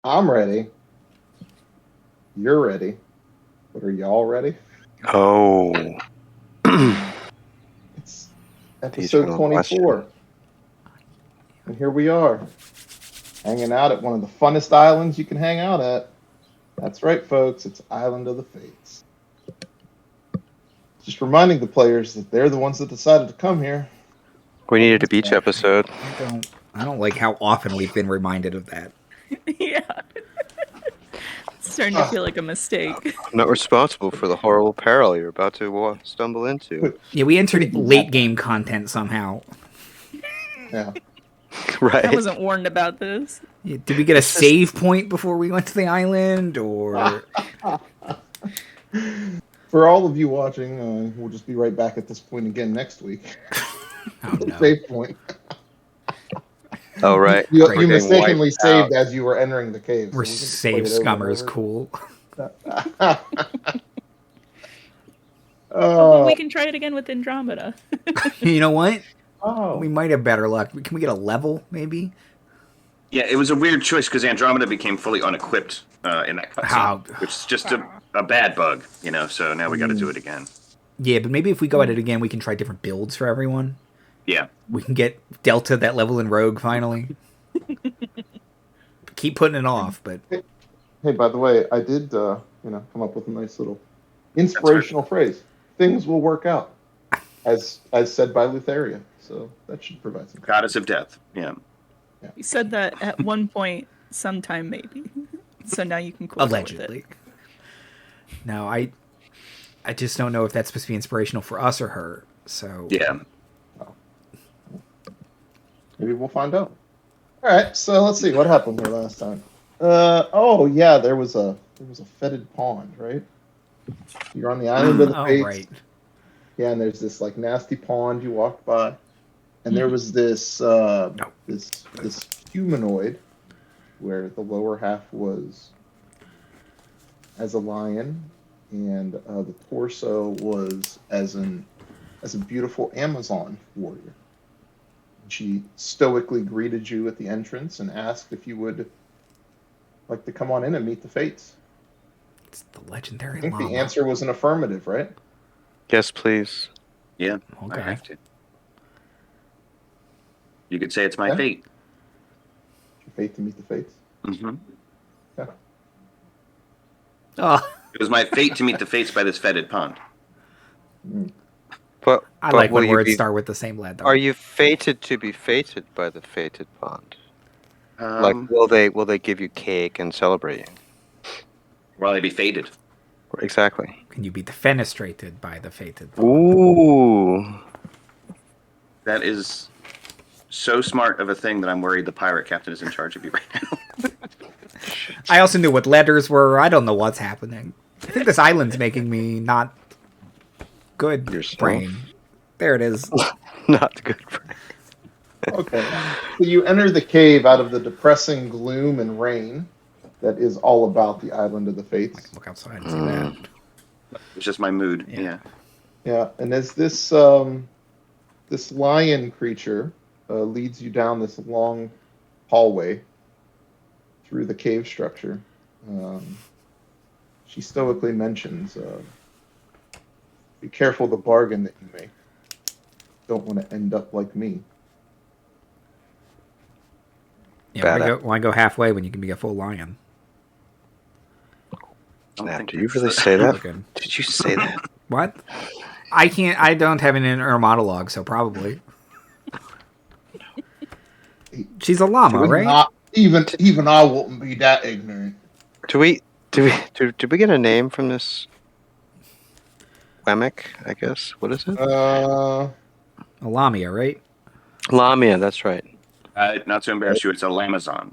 I'm ready. You're ready. But are y'all ready? Oh. It's episode 24. And here we are, hanging out at one of the funnest islands you can hang out at. That's right, folks. It's Island of the Fates. Just reminding the players that they're the ones that decided to come here. We needed a beach episode. I don't like how often we've been reminded of that. Yeah. It's starting to feel like a mistake. I'm not responsible for the horrible peril you're about to stumble into. Yeah, we entered late game content somehow. Yeah. Right. I wasn't warned about this. Yeah, did we get a save point before we went to the island, or? For all of you watching, we'll just be right back at this point again next week. Oh, no. Save point. Oh, right. You mistakenly saved as you were entering the cave. We're save scummers, cool. Well, we can try it again with Andromeda. You know what? Oh. We might have better luck. Can we get a level, maybe? Yeah, it was a weird choice because Andromeda became fully unequipped in that cutscene, which is just a bad bug, you know. So now we got to do it again. Yeah, but maybe if we go at it again, we can try different builds for everyone. Yeah, we can get Delta that level in Rogue finally. Keep putting it off, but hey, by the way, I did come up with a nice little inspirational phrase. Things will work out, as said by Lutheria. So that should provide some goddess of death. Yeah. You said that at one point, sometime maybe. So now you can quote allegedly. It. No, I just don't know if that's supposed to be inspirational for us or her. So yeah, maybe we'll find out. All right, so let's see what happened here last time. Oh yeah, there was a fetid pond, right? You're on the island of the Fates. Right. Yeah, and there's this like nasty pond you walked by, and there was this this humanoid where the lower half was as a lion, and the torso was as a beautiful Amazon warrior. She stoically greeted you at the entrance and asked if you would like to come on in and meet the Fates. It's the legendary I think llama. the answer was an affirmative, right? Yes, please. Yeah, okay. I have to. You could say it's my fate. Your fate to meet the Fates? Mm-hmm. Yeah. Oh. It was my fate to meet the Fates by this fetid pond. But I like when words start with the same letter. Are you fated to be fated by the fated pond? Like, will they give you cake and celebrate you? Will I be fated? Exactly. Can you be defenestrated by the fated pond? Ooh. That is so smart of a thing that I'm worried the pirate captain is in charge of you right now. I also knew what letters were. I don't know what's happening. I think this island's making me not good brain. There it is. Not good brain. Okay. So you enter the cave out of the depressing gloom and rain that is all about the Island of the Fates. Look outside and see that. It's just my mood. Yeah. Yeah, and as this this lion creature leads you down this long hallway through the cave structure, she stoically mentions, be careful the bargain that you make. Don't want to end up like me. Yeah, why go halfway when you can be a full lion? Now, did you really say that? Did you say that? What? I don't have an inner monologue, so probably. She's a llama, right? Even I wouldn't be that ignorant. Did we get a name from this Wemmick, I guess? What is it? A lamia, right? Lamia, that's right. Not to embarrass you, it's a lamazon.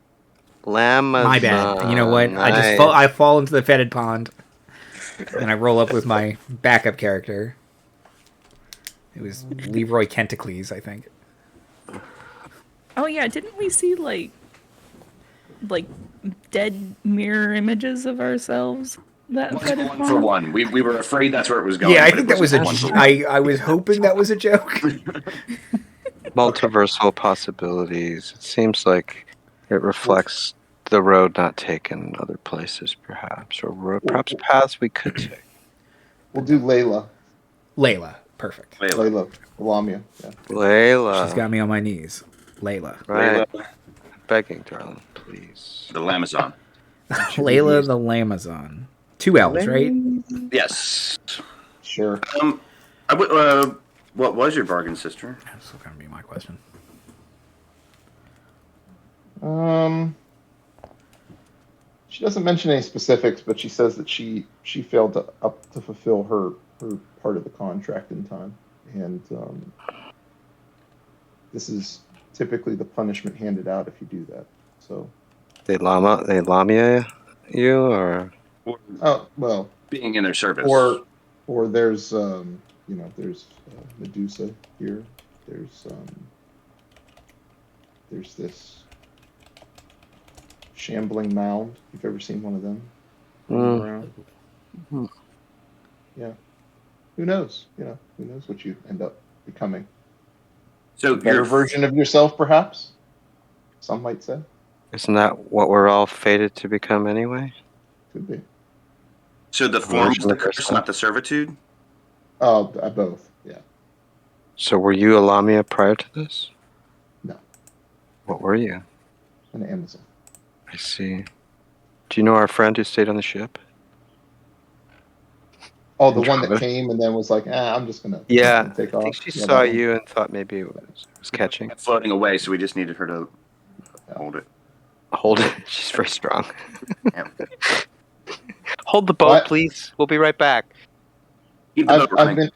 Lamazon. My bad. You know what? Nice. I fall into the fetid pond, and I roll up with my backup character. It was Leroy Kentacles, I think. Oh yeah, didn't we see like dead mirror images of ourselves? That fetid pond? For one, we were afraid that's where it was going. Yeah, I think that was I was hoping that was a joke. Multiversal possibilities. It seems like it reflects the road not taken other places, perhaps, or perhaps paths we could take? We'll do Layla. Layla. Perfect. Layla. Lamia. Yeah. Layla. She's got me on my knees. Layla. Right. Layla, Begging, darling, please. the Lamazon. Layla the Lamazon. 2 L's, right? Yes. Sure. What was your bargain, sister? That's still gonna be my question. She doesn't mention any specifics, but she says that she failed to fulfill her part of the contract in time, and this is typically the punishment handed out if you do that. So They lamia you, or oh well, Being in their service. or there's there's Medusa here. There's this shambling mound. You've ever seen one of them around? Yeah. Who knows? Who knows what you end up becoming? So A better version of yourself, perhaps. Some might say. isn't that what we're all fated to become anyway? Could be. So the form is the curse, not the servitude? Oh, both. Yeah. So were you a lamia prior to this? No. What were you? An Amazon. I see. Do you know our friend who stayed on the ship? Oh, the one that came and then was like, I'm just gonna take off. I think she saw you and thought maybe it was catching. Floating away, so we just needed her to hold it. Hold it. She's very strong. Yeah. Hold the boat, please. We'll be right back. Keep the boat running.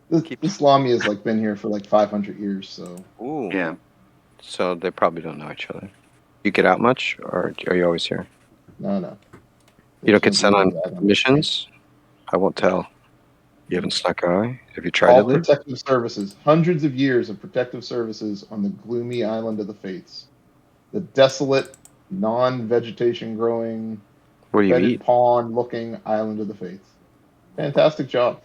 This Lamia's like been here for like 500 years, so. Ooh. Yeah. So they probably don't know each other. You get out much, or are you always here? No. You don't get sent on missions? I won't tell. You haven't snuck away? Have you tried to leave? Protective services. Hundreds of years of protective services on the gloomy island of the Fates. The desolate, non-vegetation growing, what do you eat? pond-looking island of the Fates. Fantastic job.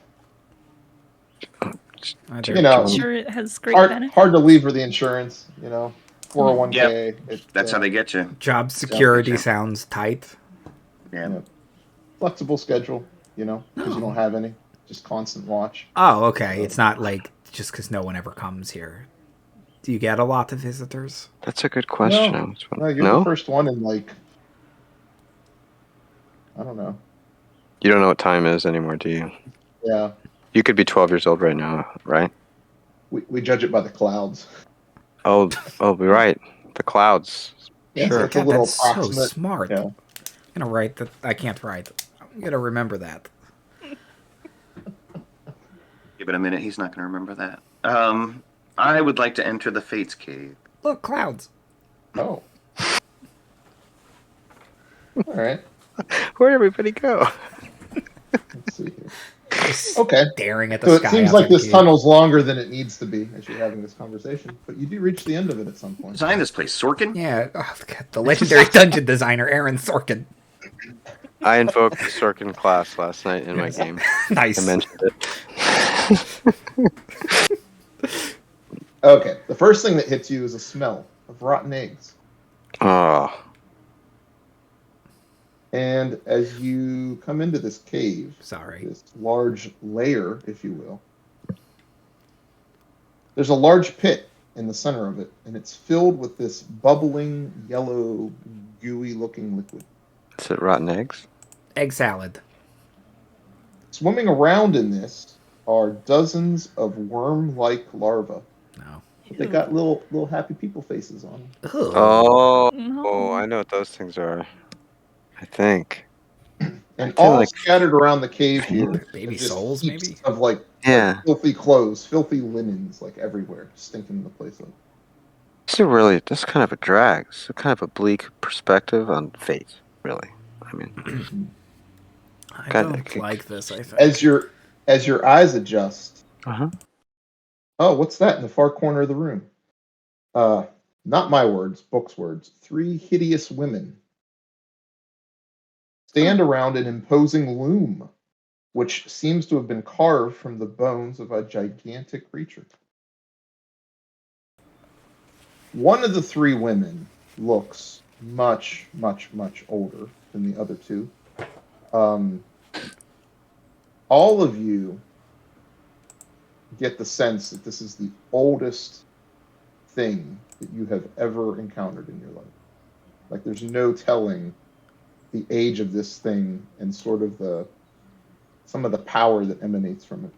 I'm sure it has great benefits. Hard to leave for the insurance, 401k. Yep. That's how they get you. Job security sounds tight. Yeah. Flexible schedule, because you don't have any. Just constant watch. Oh, okay. It's not like just because no one ever comes here. Do you get a lot of visitors? That's a good question. No, you're the first one in I don't know. You don't know what time is anymore, do you? Yeah. You could be 12 years old right now, right? We judge it by the clouds. Oh, right. The clouds. Yeah, sure. It's a little that's so approximate. Smart. Yeah. I'm going to write that. I can't write. I'm going to remember that. Give it a minute. He's not going to remember that. I would like to enter the Fates Cave. Look, clouds. Oh. All right. Where'd everybody go? Let's see here. Okay. Staring at the So sky. it seems like this tunnel's longer than it needs to be as you're having this conversation, but you do reach the end of it at some point. Design this place, Sorkin? Yeah. Oh, God, the legendary dungeon designer, Aaron Sorkin. I invoked the Sorkin class last night in my game. Nice. I mentioned it. Okay. The first thing that hits you is a smell of rotten eggs. Oh. And as you come into this cave, this large lair, if you will, there's a large pit in the center of it, and it's filled with this bubbling, yellow, gooey-looking liquid. Is it rotten eggs? Egg salad. Swimming around in this are dozens of worm-like larvae. No. They got little happy people faces on them. Oh, I know what those things are. I think. And all scattered around the cave here, baby souls, maybe, of like filthy clothes, filthy linens, like everywhere, stinking the place up. This is kind of a drag. It's kind of a bleak perspective on fate, really. I mean, I don't like this. I think as your eyes adjust. Uh-huh. Oh, what's that in the far corner of the room? Not my words, book's words. 3 hideous women stand around an imposing loom, which seems to have been carved from the bones of a gigantic creature. One of the 3 women looks much, much, much older than the other two. All of you get the sense that this is the oldest thing that you have ever encountered in your life. Like, there's no telling the age of this thing and sort of some of the power that emanates from it.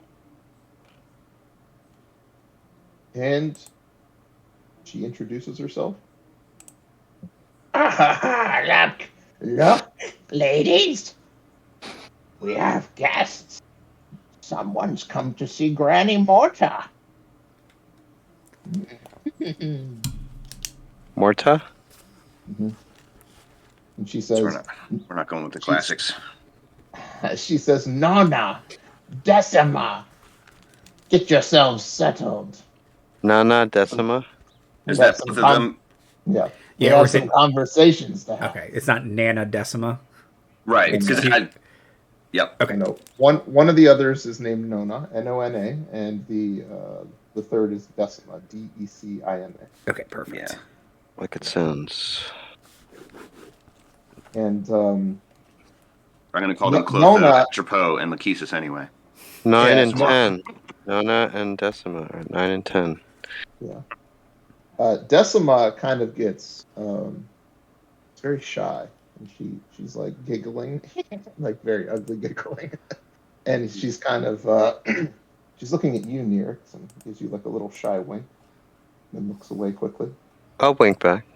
And she introduces herself. Look, ladies. We have guests. Someone's come to see Granny Morta. Morta? Mm-hmm. And she says, we're not going with the classics. She says, Nana, Decima. Get yourselves settled. Nana, Decima? Is that both of them? Yeah. Yeah, we have some conversations to have. Okay, it's not Nana Decima. Right. Yep. Okay. No. One of the others is named Nona, Nona, and the third is Decima, Decima. Okay, perfect. Yeah. Like it sounds. And I'm going to call them Nona, Trapo, and Lachesis anyway. 9 and 10. Nona and Decima are 9 and 10. Yeah. Decima kind of gets very shy, and she's like giggling, like very ugly giggling, and she's kind of she's looking at you, Nyrix, and gives you like a little shy wink, then looks away quickly. I'll wink back.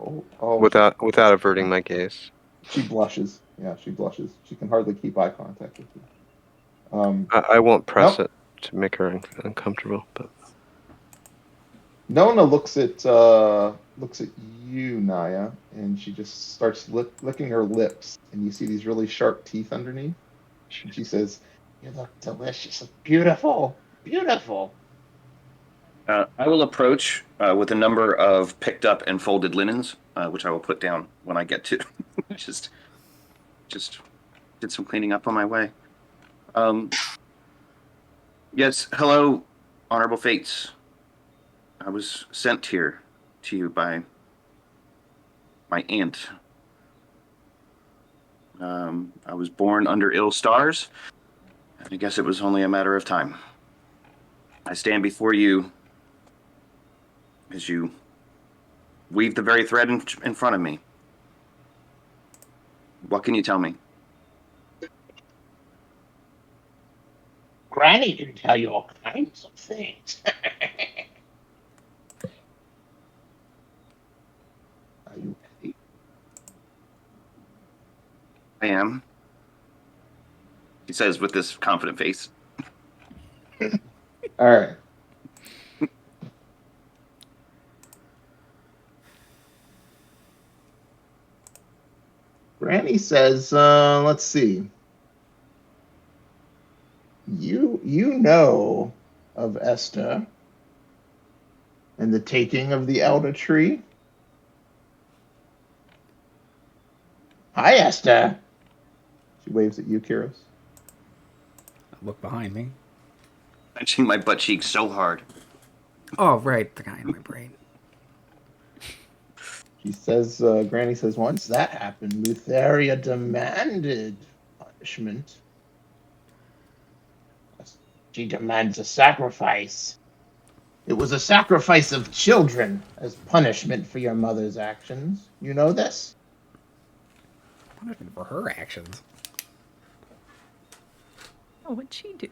Oh, without averting my gaze. She blushes. Yeah, she blushes. She can hardly keep eye contact with you. I won't press it to make her uncomfortable, but Nona looks at you, Naya, and she just starts licking her lips, and you see these really sharp teeth underneath. And she says, "You look delicious, beautiful, beautiful." I will approach with a number of picked up and folded linens, which I will put down when I get to. just did some cleaning up on my way. Yes, hello, honorable fates. I was sent here to you by my aunt. I was born under ill stars, and I guess it was only a matter of time. I stand before you as you weave the very thread in front of me. What can you tell me? Granny can tell you all kinds of things. Are you ready? I am. He says with this confident face. All right. Granny says, let's see. You know of Esther and the taking of the elder tree? Hi, Esther. She waves at you, Kyros. Look behind me. Clenching my butt cheeks so hard. Oh, right, the guy in my brain. She says, Granny says, once that happened, Lutheria demanded punishment. She demands a sacrifice. It was a sacrifice of children as punishment for your mother's actions. You know this? Punishment for her actions. Oh, what'd she do?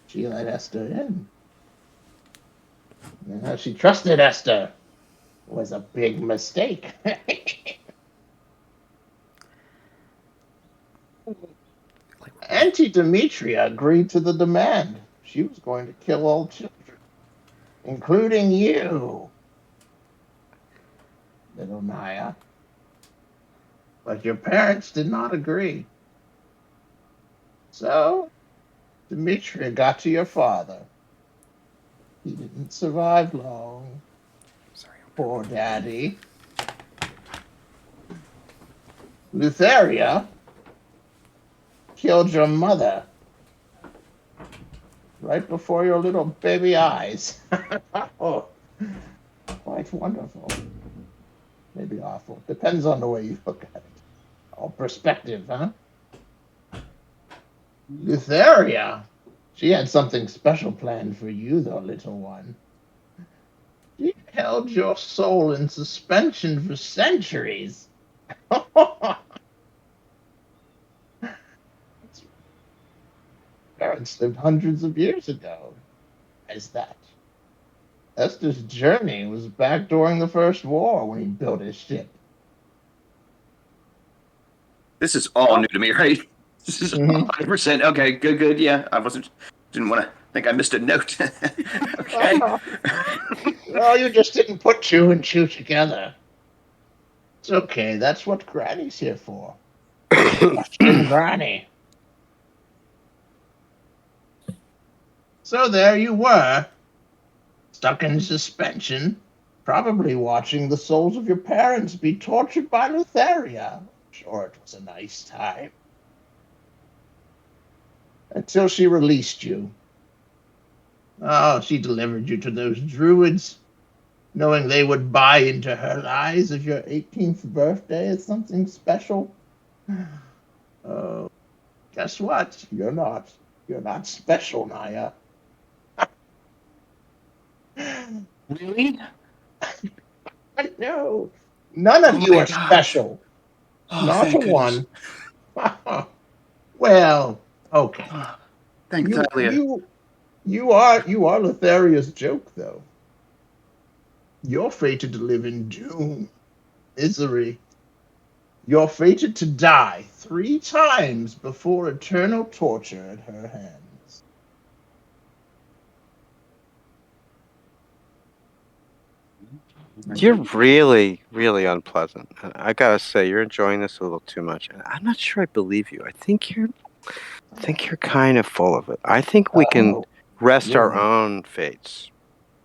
She let Esther in. How she trusted Esther was a big mistake. Auntie Demetria agreed to the demand. She was going to kill all children, including you, little Naya. But your parents did not agree. So, Demetria got to your father. He didn't survive long. Sorry. Poor daddy. Lutheria killed your mother right before your little baby eyes. Oh. wonderful. Maybe awful. Depends on the way you look at it. All perspective, huh? Lutheria. She had something special planned for you, though, little one. She held your soul in suspension for centuries. Parents lived hundreds of years ago. As that. Esther's journey was back during the First War when he built his ship. This is all new to me, right? This is 100%. Okay, good. Yeah, didn't want to think I missed a note. Okay. Well, you just didn't put two and two together. It's okay. That's what Granny's here for. Question Granny. So there you were, stuck in suspension, probably watching the souls of your parents be tortured by Lutheria. Sure, it was a nice time. Until she released you. Oh, she delivered you to those druids, knowing they would buy into her lies of your 18th birthday as something special. Oh, guess what? You're not. You're not special, Naya. Really? I know. None of you are special. Oh, Not a goodness. one. Well, okay. Thank Thylea. You are Lotharia's joke, though. You're fated to live in doom, misery. You're fated to die 3 times before eternal torture at her hands. You're really, really unpleasant. I gotta say, you're enjoying this a little too much. I'm not sure I believe you. I think you're kind of full of it. I think we can rest our own fates.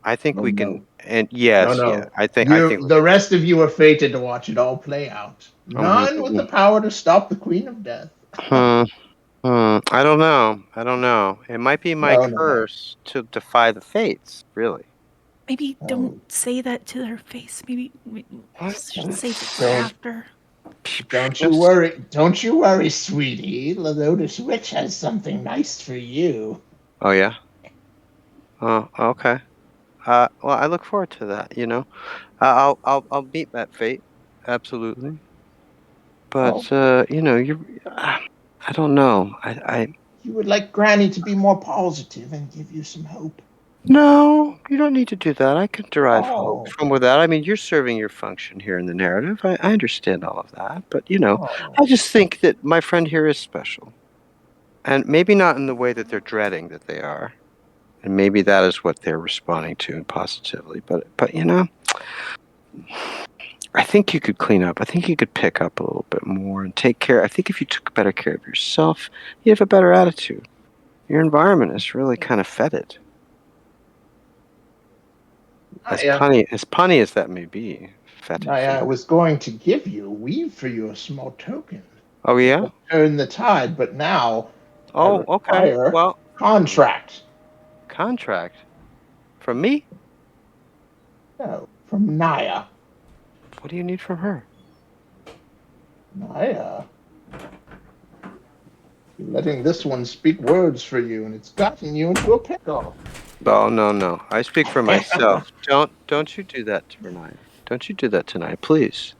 I think we can. And yes, yeah. I think. The rest of you are fated to watch it all play out. None with the power to stop the Queen of Death. I don't know. It might be my curse to defy the fates. Really. Maybe don't say that to their face. Maybe we should save it for after. Don't you worry. Don't you worry, sweetie. Lodotus Witch has something nice for you. Oh yeah. Oh, okay. Well, I look forward to that. I'll meet that fate, absolutely. But I don't know. You would like Granny to be more positive and give you some hope. No, you don't need to do that. I can derive hope from without. I mean, you're serving your function here in the narrative. I understand all of that, but I just think that my friend here is special, and maybe not in the way that they're dreading that they are. And maybe that is what they're responding to positively. But I think you could clean up. I think you could pick up a little bit more and take care. I think if you took better care of yourself, you'd have a better attitude. Your environment is really kind of fetid. As punny as that may be. Fetid. I was going to weave for you a small token. Oh, yeah? Turn the tide, but now... Oh, okay. Well... Contract. Contract? From me? No, from Naya. What do you need from her? Naya. You're letting this one speak words for you, and it's gotten you into a pickle. Oh, no. I speak for myself. Don't you do that to her, Naya. Don't you do that tonight, please.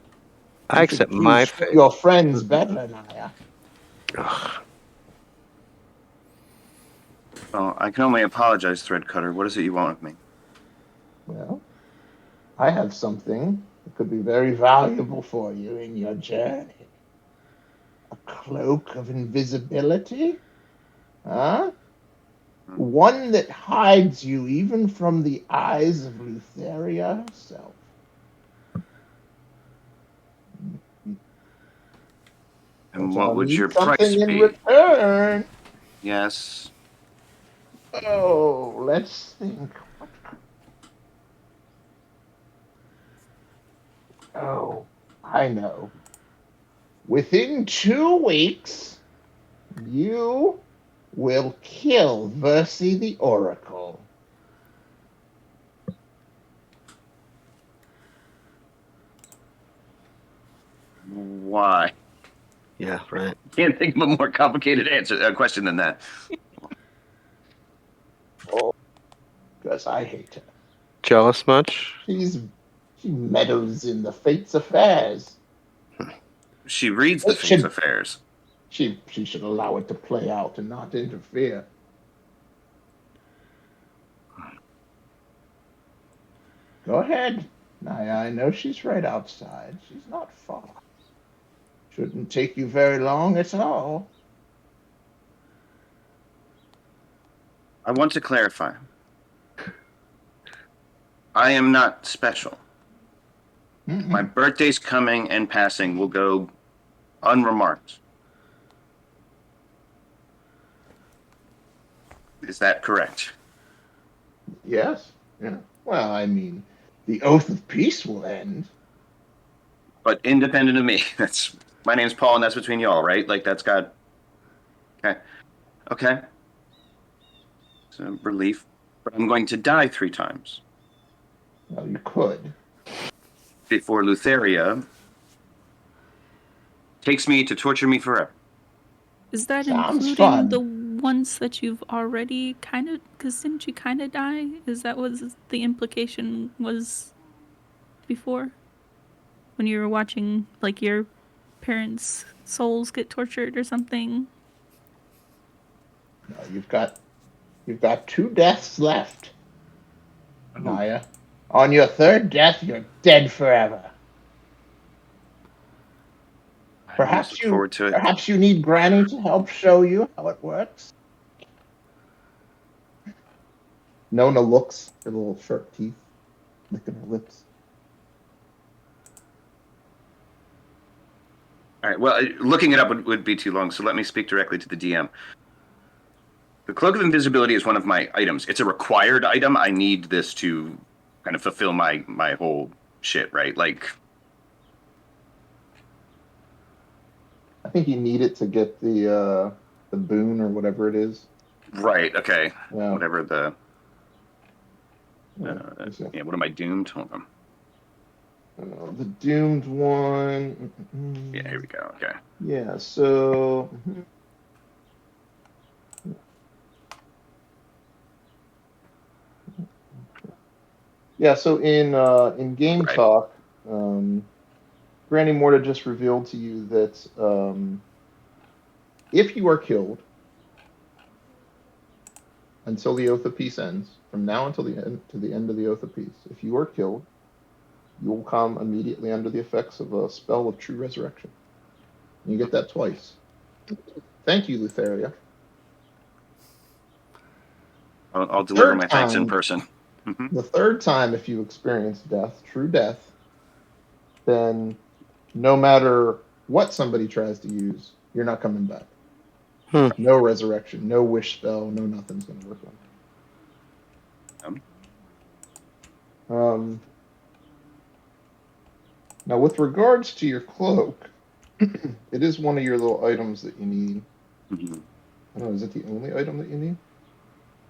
I accept my fate. Your friends better, Naya. Ugh. Oh, I can only apologize, Threadcutter. What is it you want of me? Well, I have something that could be very valuable for you in your journey. A cloak of invisibility? Huh? One that hides you even from the eyes of Lutheria herself. And what would your price be? In return. Yes. Oh, let's think. Oh, I know. Within 2 weeks, you will kill Versi the Oracle. Why? Yeah, right. Can't think of a more complicated question than that. Oh, because I hate her. Jealous much? She meddles in the Fates' affairs. She reads the Fates' affairs. She should allow it to play out and not interfere. Go ahead, Naya. I know she's right outside. She's not far. Shouldn't take you very long at all. I want to clarify. I am not special. My birthday's coming and passing will go unremarked. Is that correct? Yes. Yeah. Well, I mean, the oath of peace will end. But independent of me. My name's Paul, and that's between y'all, right? Like, that's got... Okay. It's a relief. But I'm going to die 3 times. Well, you could. Before Lutheria takes me to torture me forever. Is that Sounds including fun. the ones that you've already kind of... Because didn't you kind of die? Is that what the implication was before? When you were watching, like, your parents' souls get tortured or something? No, you've got 2 deaths left, Naya. On your 3rd death, you're dead forever. Perhaps you need Granny to help show you how it works. Nona looks, her little sharp teeth, licking her lips. All right, well, looking it up would be too long, so let me speak directly to the DM. The Cloak of Invisibility is one of my items. It's a required item. I need this to kind of fulfill my whole shit, right? Like... I think you need it to get the boon or whatever it is. Right, okay. Yeah. Whatever the... Yeah, what am I doomed? Hold on. The doomed one. Yeah, here we go. Okay. Yeah, so... Yeah, so in game talk, Granny Morta just revealed to you that if you are killed until the Oath of Peace ends, from now until the end of the Oath of Peace, if you are killed, you will come immediately under the effects of a spell of True Resurrection. And you get that twice. Thank you, Lutheria. I'll deliver my thanks in person. The 3rd time, if you experience death, true death, then no matter what somebody tries to use, you're not coming back. No resurrection, no wish spell, no nothing's going to work on it. Now, with regards to your cloak, it is one of your little items that you need. I don't know, is it the only item that you need?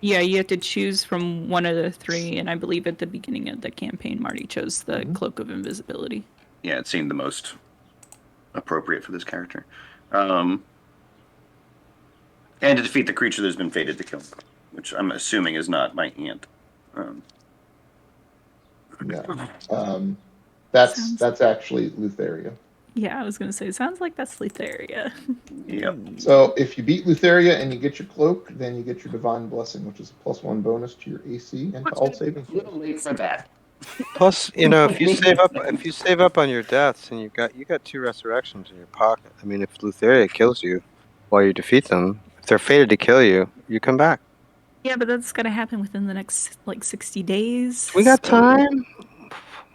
Yeah, you have to choose from one of the 3, and I believe at the beginning of the campaign, Marty chose the Cloak of Invisibility. Yeah, it seemed the most appropriate for this character. And to defeat the creature that has been fated to kill, which I'm assuming is not my aunt. That's actually Lutheria. Yeah, I was going to say, it sounds like that's Lutheria. Yep. So if you beat Lutheria and you get your cloak, then you get your Divine Blessing, which is a +1 bonus to your AC and to all saving throws. A little late for that. Plus, if you save up on your deaths and you got 2 resurrections in your pocket. I mean, if Lutheria kills you while you defeat them, if they're fated to kill you, you come back. Yeah, but that's going to happen within the next 60 days. We got time.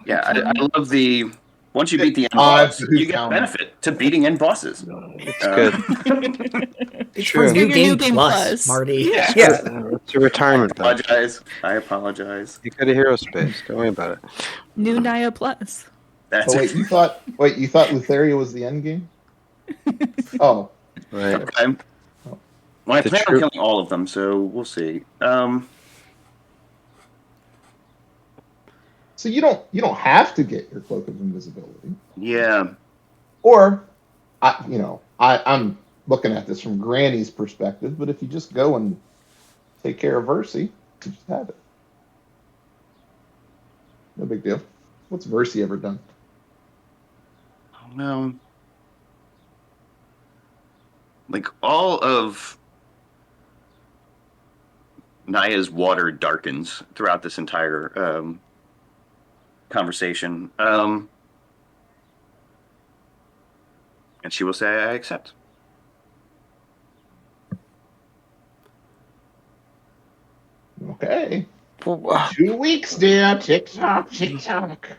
Yeah, I love the... Once you beat the end boss, you get benefit to beating end bosses. It's good. It's true. New game plus, Marty. Yeah. It's a retirement. I apologize. You got a hero space. Don't worry about it. New Naya Plus. That's wait, you thought Lutheria was the end game? Oh. Right. Okay. Well, I plan on killing all of them, so we'll see. So you don't have to get your Cloak of Invisibility. Yeah. Or I'm looking at this from Granny's perspective, but if you just go and take care of Versi, you just have it. No big deal. What's Versi ever done? No. Like, all of Naya's water darkens throughout this entire conversation. And she will say, I accept. Okay. Well, 2 weeks, dear. Tick tock, tick tock.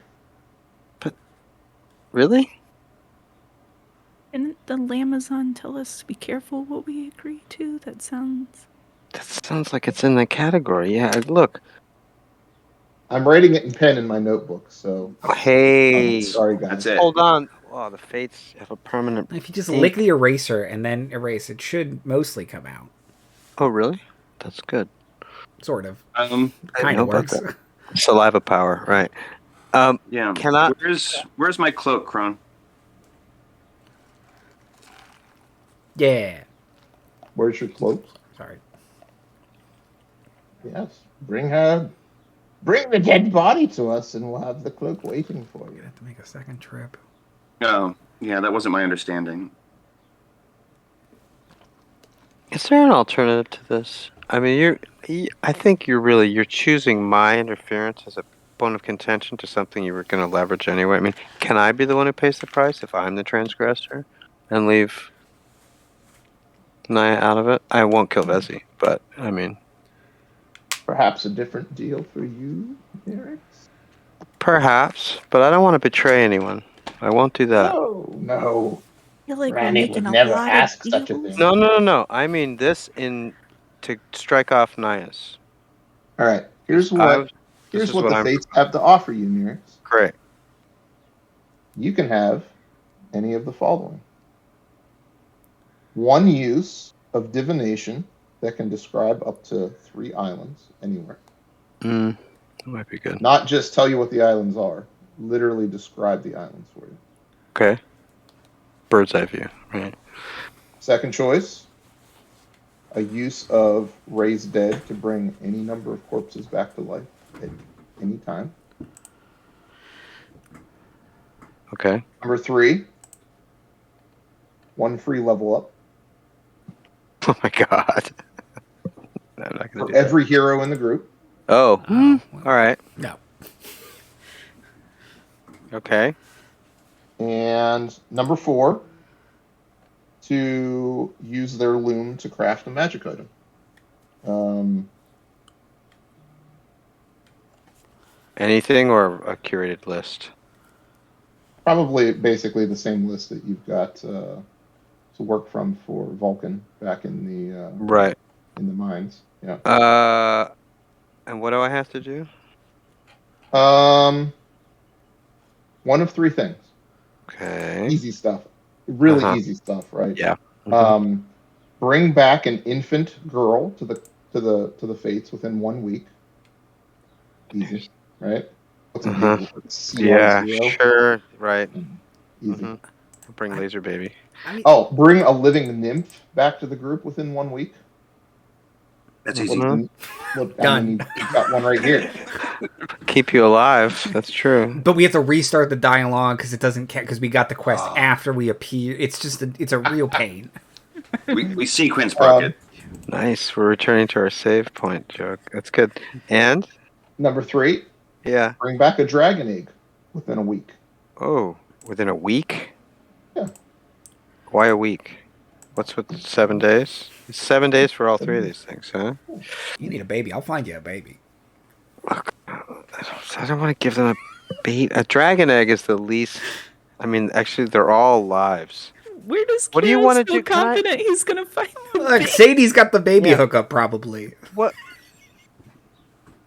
but really? Didn't the Lamazon tell us to be careful what we agree to? That sounds like it's in the category. Yeah, look. I'm writing it in pen in my notebook, so. Hey. Sorry, guys. That's it. Hold on. Oh, the fates have a permanent. If you just ink. lick the eraser and then erase, it should mostly come out. Oh, really? That's good. Sort of. Kind of works. Saliva power, right? Yeah. Can I? Where's my cloak, Crone? Yeah. Where's your cloak? Sorry. Yes. Bring the dead body to us, and we'll have the cloak waiting for you. You have to make a second trip. Oh, yeah, that wasn't my understanding. Is there an alternative to this? I mean, I think you're choosing my interference as a bone of contention to something you were going to leverage anyway. I mean, can I be the one who pays the price if I'm the transgressor and leave Naya out of it? I won't kill Vesey, but I mean, Perhaps a different deal for you, Nyrix? perhaps, but I don't want to betray anyone. I won't do that. No. I feel like Granny we're making would a never lot ask of such a deals. thing. No. I mean this to strike off Naya's. All right. Here's what the fates have to offer you, Nyrix. Great. You can have any of the following: 1 use of divination that can describe up to 3 islands anywhere. That might be good. Not just tell you what the islands are, literally describe the islands for you. Okay. Bird's eye view, right? Second choice, a use of raise dead to bring any number of corpses back to life at any time. Okay. Number 3, 1 free level up Oh my god. I'm not gonna for do every hero in the group. Oh. All right. No. Okay. And number 4, to use their loom to craft a magic item. Anything or a curated list? Probably basically the same list that you've got to work from for Vulcan back in the Right. in the mines. Yeah. And what do I have to do? 1 of 3 things. Okay. Easy stuff. Really easy stuff, right? Yeah. Bring back an infant girl to the fates within 1 week. Easy, right? What's it equal? Yeah, C10? sure. Right. Easy. Bring laser baby. Bring a living nymph back to the group within 1 week. That's easy. Look, you've got one right here. Keep you alive. That's true. But we have to restart the dialogue because it doesn't count because we got the quest after we appear. It's just it's a real pain. We sequence broke it. Nice. We're returning to our save point joke. That's good. And number 3. Yeah. Bring back a dragon egg within a week. Oh, within a week? Yeah. Why a week? What's with 7 days? It's 7 days for all 3 of these things, huh? You need a baby. I'll find you a baby. Look, I don't want to give them a baby. A dragon egg is the least. I mean, actually, they're all lives. Where does What do you want to do? confident he's gonna find the Look, baby? Sadie's got the baby hookup probably. What?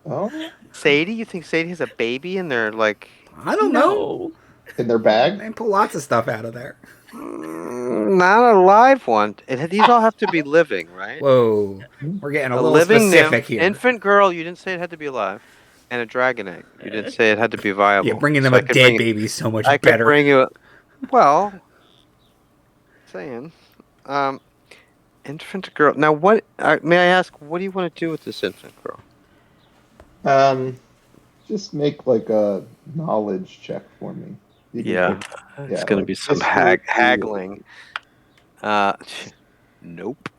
Oh. Sadie? You think Sadie has a baby and they're like... I don't know. In their bag? They pull lots of stuff out of there. Not a live one. These all have to be living, right? Whoa. We're getting a little living specific here. Infant girl, you didn't say it had to be alive. And a dragon egg. You didn't say it had to be viable. Yeah, bringing them a dead baby is so much I better. could bring you... Well... saying. Infant girl. Now, what? May I ask? What do you want to do with this infant girl? Just make like a knowledge check for me. Yeah, it's going to like be some history. haggling. Nope.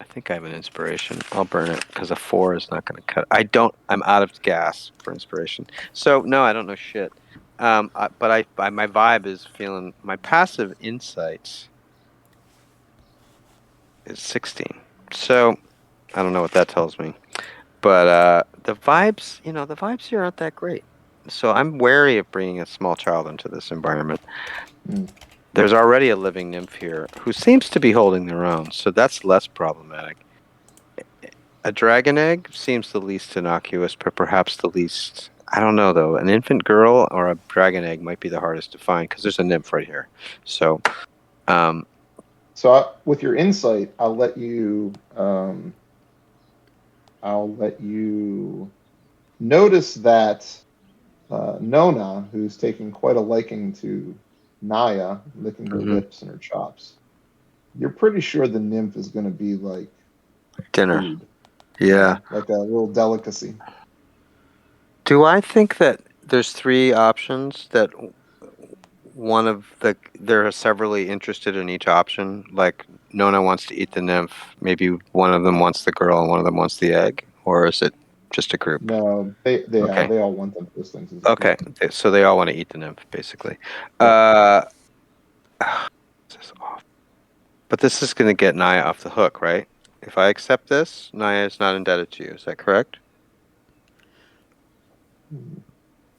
I think I have an inspiration. I'll burn it because a 4 is not going to cut. I'm out of gas for inspiration. So no, I don't know shit. But my vibe is feeling. My passive insights is 16. So I don't know what that tells me. But the vibes, the vibes here aren't that great. So I'm wary of bringing a small child into this environment. There's already a living nymph here who seems to be holding their own, so that's less problematic. A dragon egg seems the least innocuous, but perhaps the least... I don't know, though. An infant girl or a dragon egg might be the hardest to find, because there's a nymph right here. So... with your insight, I'll let you notice that Nona, who's taking quite a liking to Naya, licking her lips and her chops, you're pretty sure the nymph is going to be like dinner. Food. Yeah. Like a little delicacy. Do I think that there's 3 options that they're severally interested in each option? Like Nona wants to eat the nymph, maybe one of them wants the girl and one of them wants the egg, or is it just a group? No, they all want those things. Okay, so they all want to eat the nymph, basically. Yeah. This is awful. But this is going to get Naya off the hook, right? If I accept this, Naya is not indebted to you. Is that correct?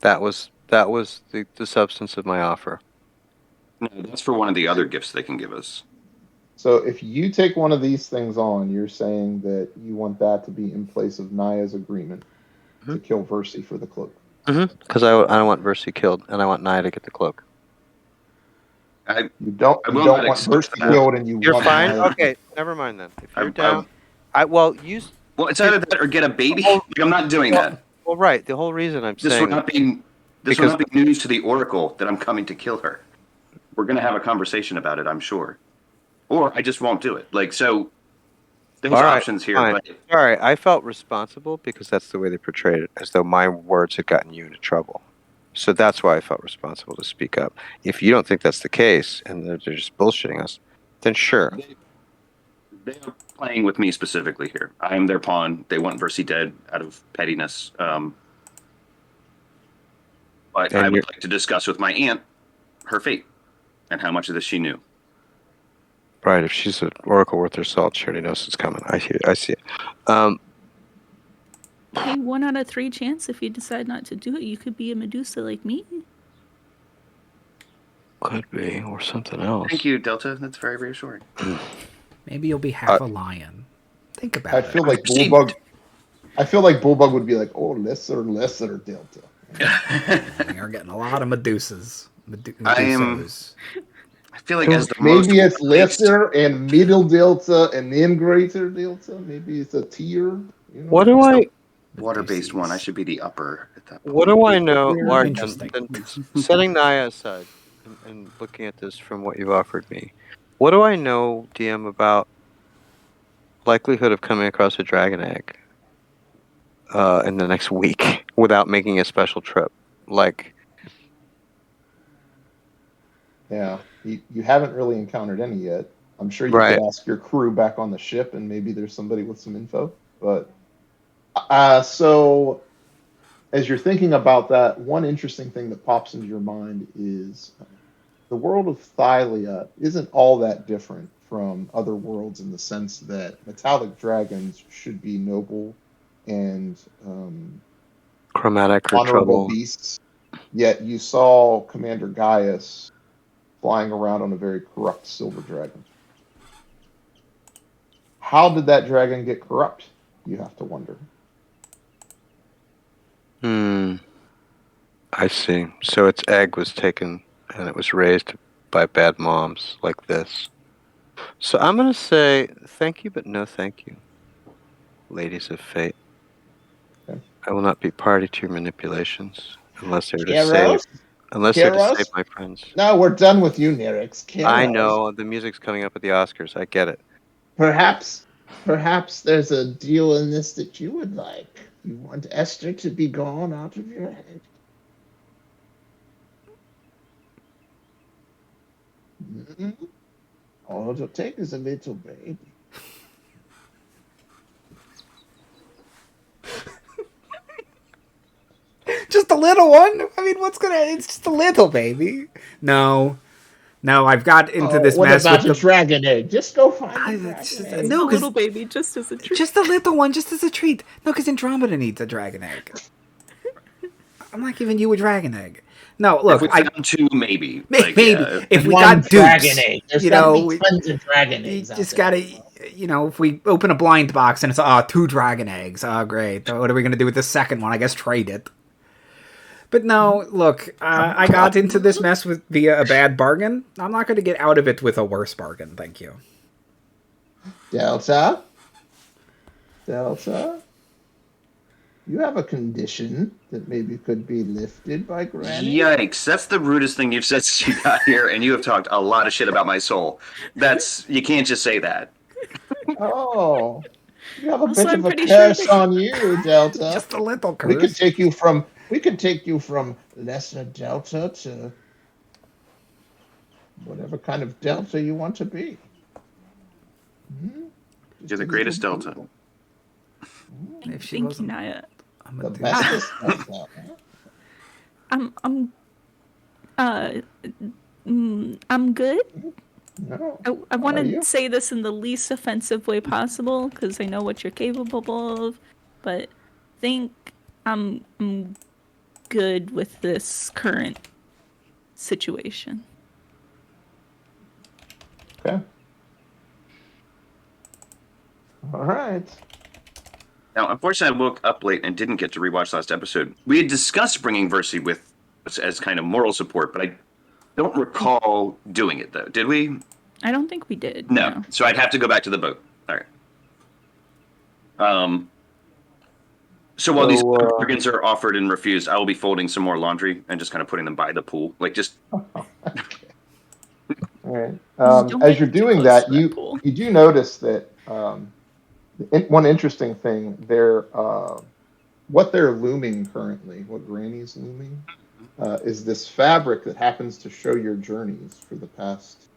That was the substance of my offer. No, that's for one of the other gifts they can give us. So if you take one of these things on, you're saying that you want that to be in place of Naya's agreement to kill Versi for the cloak. Because I don't want Versi killed, and I want Naya to get the cloak. You don't want Versi killed, and you're want fine. Naya. Okay, never mind then. If you're down, use. Well, it's either that or get a baby. Like, I'm not doing that. Well, right. The whole reason I'm saying this will not be news to the Oracle that I'm coming to kill her. We're going to have a conversation about it, I'm sure. Or I just won't do it. Like, so there's options here. Fine. But... All right, I felt responsible because that's the way they portrayed it, as though my words had gotten you into trouble. So that's why I felt responsible to speak up. If you don't think that's the case and they're just bullshitting us, then sure. They are playing with me specifically here. I am their pawn. They want Versi dead out of pettiness. But I would like to discuss with my aunt her fate and how much of this she knew. Right, if she's an oracle worth her salt, she already knows it's coming. I see it. Hey, 1 out of 3 chance if you decide not to do it, you could be a Medusa like me. Could be, or something else. Thank you, Delta. That's very reassuring. Maybe you'll be half a lion. Think about it. I feel like Bullbug would be like, oh, lesser Delta. You're getting a lot of Medusas. I feel like as the maybe it's lesser and middle Delta and then greater Delta. Maybe it's a tier. What do I? Water-based one. I should be the upper at that point. What do I know? Setting Naya aside and looking at this from what you've offered me, what do I know, DM, about likelihood of coming across a dragon egg in the next week without making a special trip? Yeah, you haven't really encountered any yet. I'm sure you could ask your crew back on the ship, and maybe there's somebody with some info. But so as you're thinking about that, one interesting thing that pops into your mind is the world of Thylea isn't all that different from other worlds in the sense that metallic dragons should be noble and chromatic or honorable beasts. Yet you saw Commander Gaius flying around on a very corrupt silver dragon. How did that dragon get corrupt? You have to wonder. I see. So its egg was taken and it was raised by bad moms like this. So I'm going to say thank you, but no thank you, ladies of fate. Okay. I will not be party to your manipulations unless they were to save Unless they're to save my friends. No, we're done with you, Nyrix. Kyros, I know. The music's coming up at the Oscars. I get it. Perhaps there's a deal in this that you would like. You want Esther to be gone out of your head. All it'll take is a little baby. Just a little one? I mean, it's just a little baby. No, I've got into this mess with the dragon egg. Just go find a dragon egg. No, a little baby, just as a treat. Just a little one, just as a treat. No, because Andromeda needs a dragon egg. I'm not giving you a dragon egg. No, look, if we found two, maybe. Maybe if we got dukes, dragon egg. There's gotta be tons of dragon eggs. You just gotta, if we open a blind box and it's 2 dragon eggs. Oh, great. What are we gonna do with the second one? I guess trade it. But no, look, I got into this mess via a bad bargain. I'm not going to get out of it with a worse bargain, thank you. Delta? You have a condition that maybe could be lifted by Granny? Yikes, that's the rudest thing you've said since you got here, and you have talked a lot of shit about my soul. You can't just say that. Oh, you have a bit of a curse on you, Delta. Just a little curse. We could take you from lesser Delta to whatever kind of Delta you want to be. You're the greatest Delta. Thank you, Naya. The bestest Delta. I'm good. No. I want to say this in the least offensive way possible because I know what you're capable of, but I think I'm good with this current situation. Okay. All right. Now, unfortunately, I woke up late and didn't get to rewatch last episode. We had discussed bringing Versi with us as kind of moral support, but I don't recall doing it, though. Did we? I don't think we did. No. So I'd have to go back to the boat. All right. So while these bargains are offered and refused, I will be folding some more laundry and just kind of putting them by the pool. All right. As you're doing that, you do notice that one interesting thing, what they're looming currently, what Granny's looming, is this fabric that happens to show your journeys for the past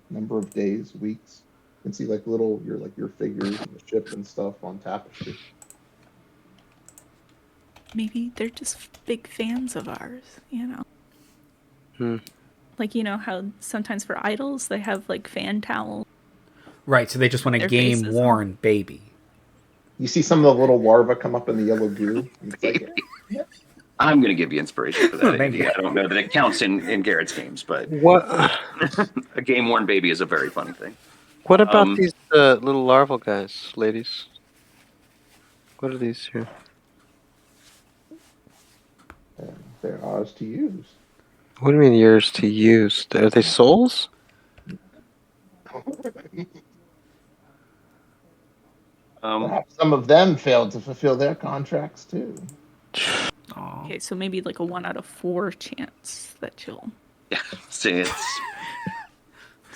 number of days, weeks. You can see your figures and the ship and stuff on tapestry. Maybe they're just big fans of ours, Like, how sometimes for idols they have like fan towels. Right, so they just want a game-worn baby. You see some of the little larvae come up in the yellow goo. It's like, yeah. I'm going to give you inspiration for that idea. I don't know that it counts in Garrett's games, but what? A game-worn baby is a very funny thing. What about these little larval guys, ladies? What are these here? They're ours to use. What do you mean yours to use? Are they souls? Perhaps some of them failed to fulfill their contracts too. Okay, so maybe like a 1 out of 4 chance that you'll. Yeah, see, it's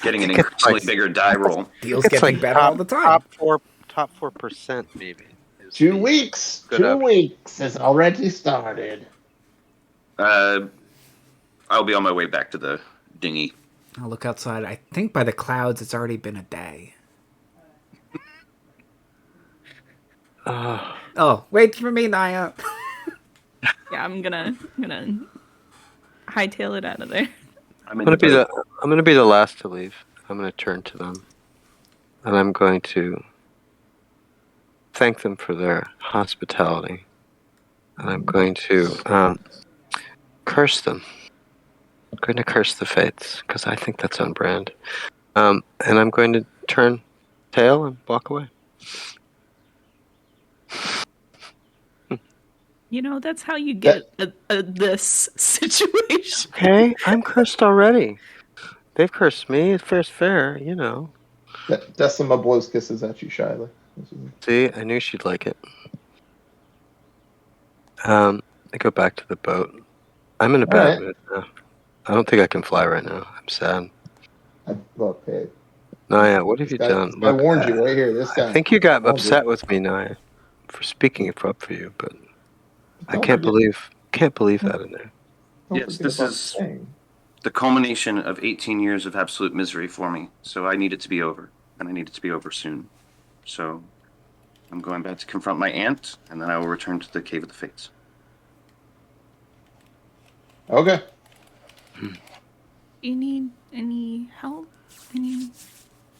getting an increasingly bigger die roll. Deals getting better all the time. Top 4% maybe. 2 weeks. 2 weeks has already started. I'll be on my way back to the dinghy. I'll look outside. I think by the clouds, it's already been a day. Wait for me, Naya. Yeah, I'm gonna hightail it out of there. I'm gonna be the last to leave. I'm gonna turn to them, and I'm going to thank them for their hospitality, and I'm going to curse them. I'm going to curse the fates because I think that's on brand, and I'm going to turn tail and walk away. That's how you get this situation. Okay, I'm cursed already. They've cursed me. Fair's fair, Decima blows kisses at you shyly. See, I knew she'd like it. I go back to the boat. I'm in a All bad right. mood now. I don't think I can fly right now. I'm sad. Look, hey, Naya, what have you this done? guy Look, warned you right here. This I guy. think you got warned you. upset with me, Naya, for speaking up for you, but I Don't can't forget- believe that in there. don't Yes, forget this about is- the thing. The culmination of 18 years of absolute misery for me. So I need it to be over, and I need it to be over soon. So I'm going back to confront my aunt, and then I will return to the Cave of the Fates. Okay. Do you need any help? You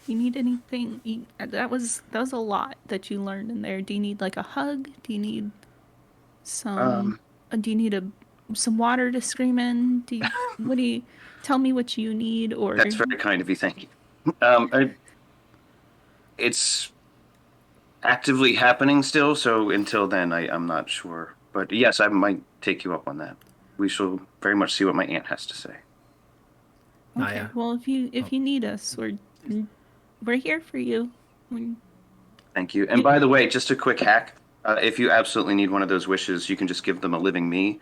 need anything? That was a lot that you learned in there. Do you need like a hug? Do you need some? Do you need some water to scream in? Tell me what you need? Or That's very kind of you. Thank you. It's actively happening still, so until then, I'm not sure. But yes, I might take you up on that. We shall very much see what my aunt has to say. Okay. Naya. Well, if you need us, we're here for you. Thank you. And by the way, just a quick hack. If you absolutely need one of those wishes, you can just give them a living me.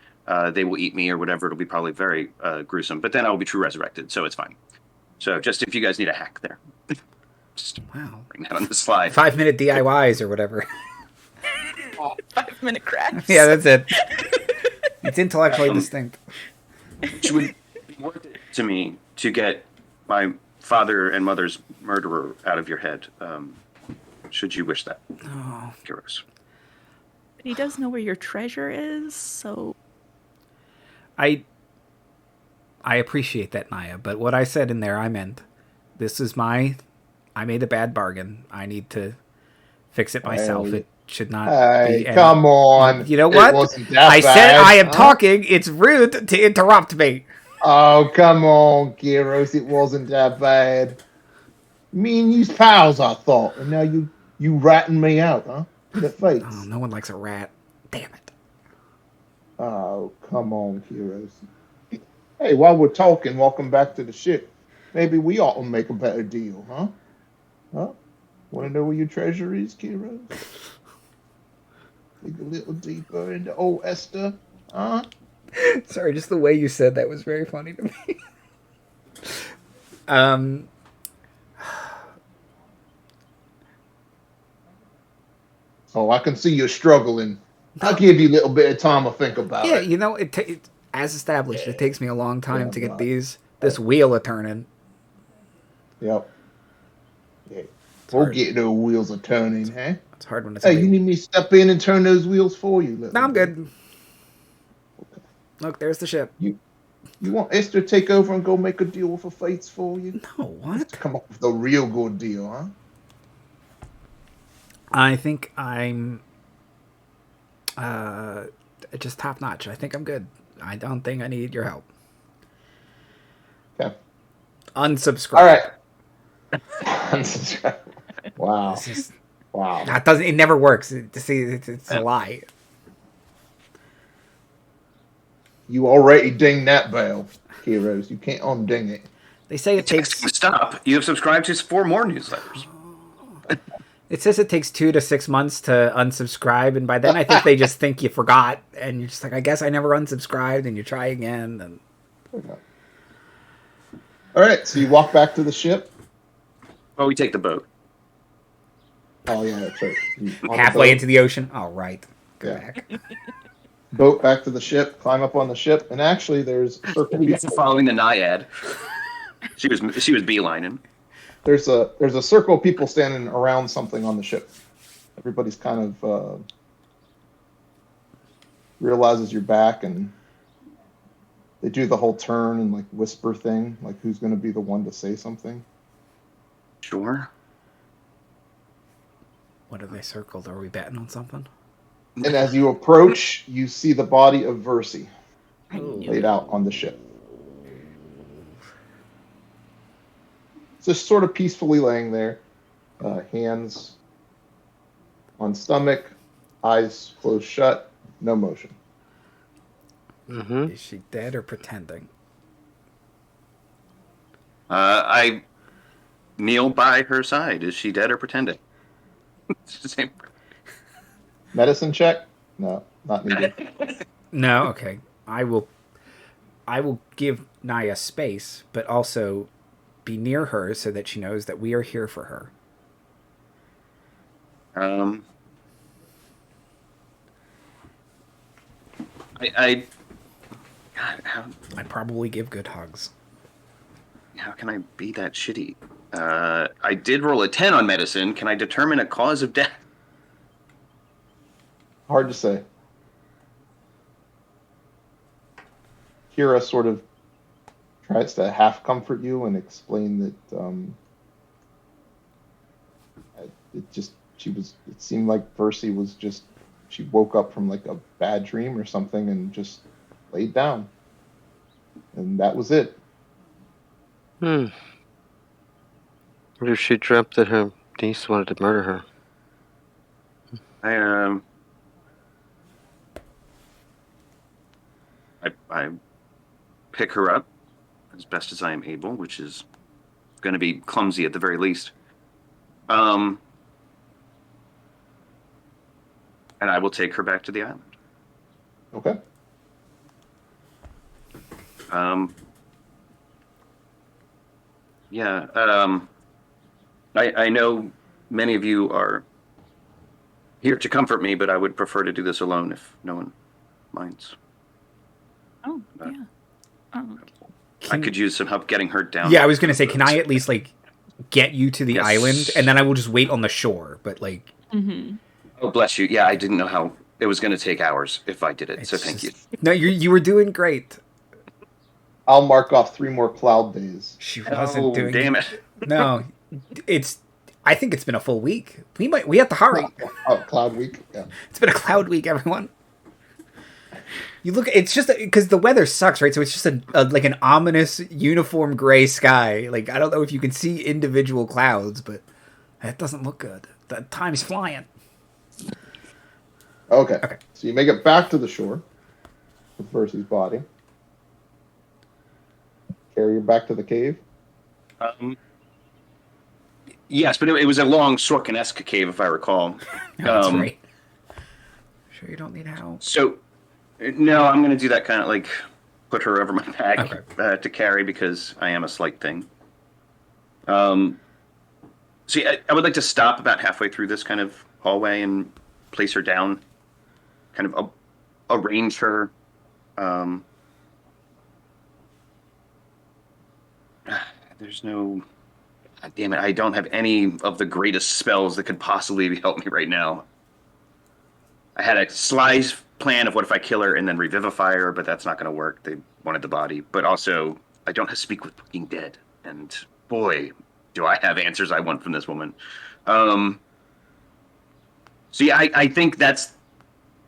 They will eat me or whatever. It'll be probably very gruesome, but then I will be true resurrected, so it's fine. So just if you guys need a hack there. Just Wow. bring that on the slide. 5-minute DIYs or whatever. 5-minute cracks. Yeah, that's it. It's intellectually distinct. Which would be worth it to me to get my father and mother's murderer out of your head, should you wish that. Oh. Kyros. He does know where your treasure is, so I appreciate that, Naya, but what I said in there, I meant I made a bad bargain. I need to fix it myself. Hey. It should not Hey, be. come on. You know It what? wasn't that I said bad, I am huh? talking. It's rude to interrupt me. Oh, come on, Kyros. It wasn't that bad. Me and you's pals, I thought. And now you ratting me out, huh? In the face. Oh, no one likes a rat. Damn it. Oh, come on, Kyros. Hey, while we're talking, welcome back to the ship. Maybe we ought to make a better deal, huh? Huh? Want to know where your treasure is, Kyros? Dig a little deeper into old Esther, huh? Sorry, just the way you said that was very funny to me. Oh, I can see you're struggling. I'll give you a little bit of time to think about Yeah, it. you know, as established, it takes me a long time to get right. this wheel a turning. Yep. Yeah. We'll get those wheels a turning, huh? It's hard when it's. Hey, you need me to step in and turn those wheels for you? No, I'm good. Okay. Look, there's the ship. You want Esther to take over and go make a deal with the fates for you? No, what? Come up with a real good deal, huh? I think I'm just top notch. I think I'm good. I don't think I need your help. Okay. Unsubscribe. All right. Unsubscribe. Wow. Wow. That doesn't. It never works. It's a lie. You already dinged that bell, Kyros. You can't unding it. They say it takes. Stop. You have subscribed to 4 more newsletters. It says it takes 2 to 6 months to unsubscribe, and by then I think they just think you forgot, and you're just like, I guess I never unsubscribed, and you try again. And Okay. All right, so you walk back to the ship. Oh, we take the boat. Oh yeah, that's right. halfway into the ocean. All right, go back. Boat back to the ship. Climb up on the ship, and actually, there's Following the Naiad. She was beelining. There's a circle of people standing around something on the ship. Everybody's kind of realizes you're back, and they do the whole turn and like whisper thing, like who's going to be the one to say something. Sure. What are they circled? Are we betting on something? And as you approach, you see the body of Versi Oh. laid out on the ship. Just sort of peacefully laying there, hands on stomach, eyes closed shut, no motion. Is she dead or pretending? I kneel by her side. Is she dead or pretending? It's the same. Medicine check? No, not needed. No. Okay, I will I will give Naya space, but also be near her so that she knows that we are here for her. I probably give good hugs. How can I be that shitty? I did roll a 10 on medicine. Can I determine a cause of death? Hard to say. Kira sort of tries to half comfort you and explain that it seemed like Percy was just, she woke up from like a bad dream or something and just laid down. And that was it. What if she dreamt that her niece wanted to murder her? I pick her up as best as I am able, which is going to be clumsy at the very least. And I will take her back to the island. Okay. Yeah. I know many of you are here to comfort me, but I would prefer to do this alone if no one minds. Oh, yeah. I could use some help getting her down. Yeah, I was going to say, can I at least, like, get you to the island? And then I will just wait on the shore, but, like... Mm-hmm. Oh, bless you. Yeah, I didn't know how... It was going to take hours if I did it, so thank you. No, you were doing great. I'll mark off 3 more cloud days. She wasn't doing... damn it. No, I think it's been a full week. We have to hurry. Oh, cloud week? Yeah. It's been a cloud week, everyone. You look, it's just because the weather sucks, right? So it's just like an ominous uniform gray sky. Like, I don't know if you can see individual clouds, but that doesn't look good. The time's flying. Okay. So you make it back to the shore with Percy's body. Carry her back to the cave. Yes, but it was a long Sorkin-esque cave, if I recall. That's right. Sure you don't need help? So, no, I'm going to do that kind of like put her over my back to carry because I am a slight thing. See, I would like to stop about halfway through this kind of hallway and place her down, kind of arrange her. There's no... God damn it, I don't have any of the greatest spells that could possibly help me right now. I had a slice plan of what if I kill her and then revivify her, but that's not going to work. They wanted the body. But also, I don't have Speak with Fucking Dead. And boy, do I have answers I want from this woman. See, I think that's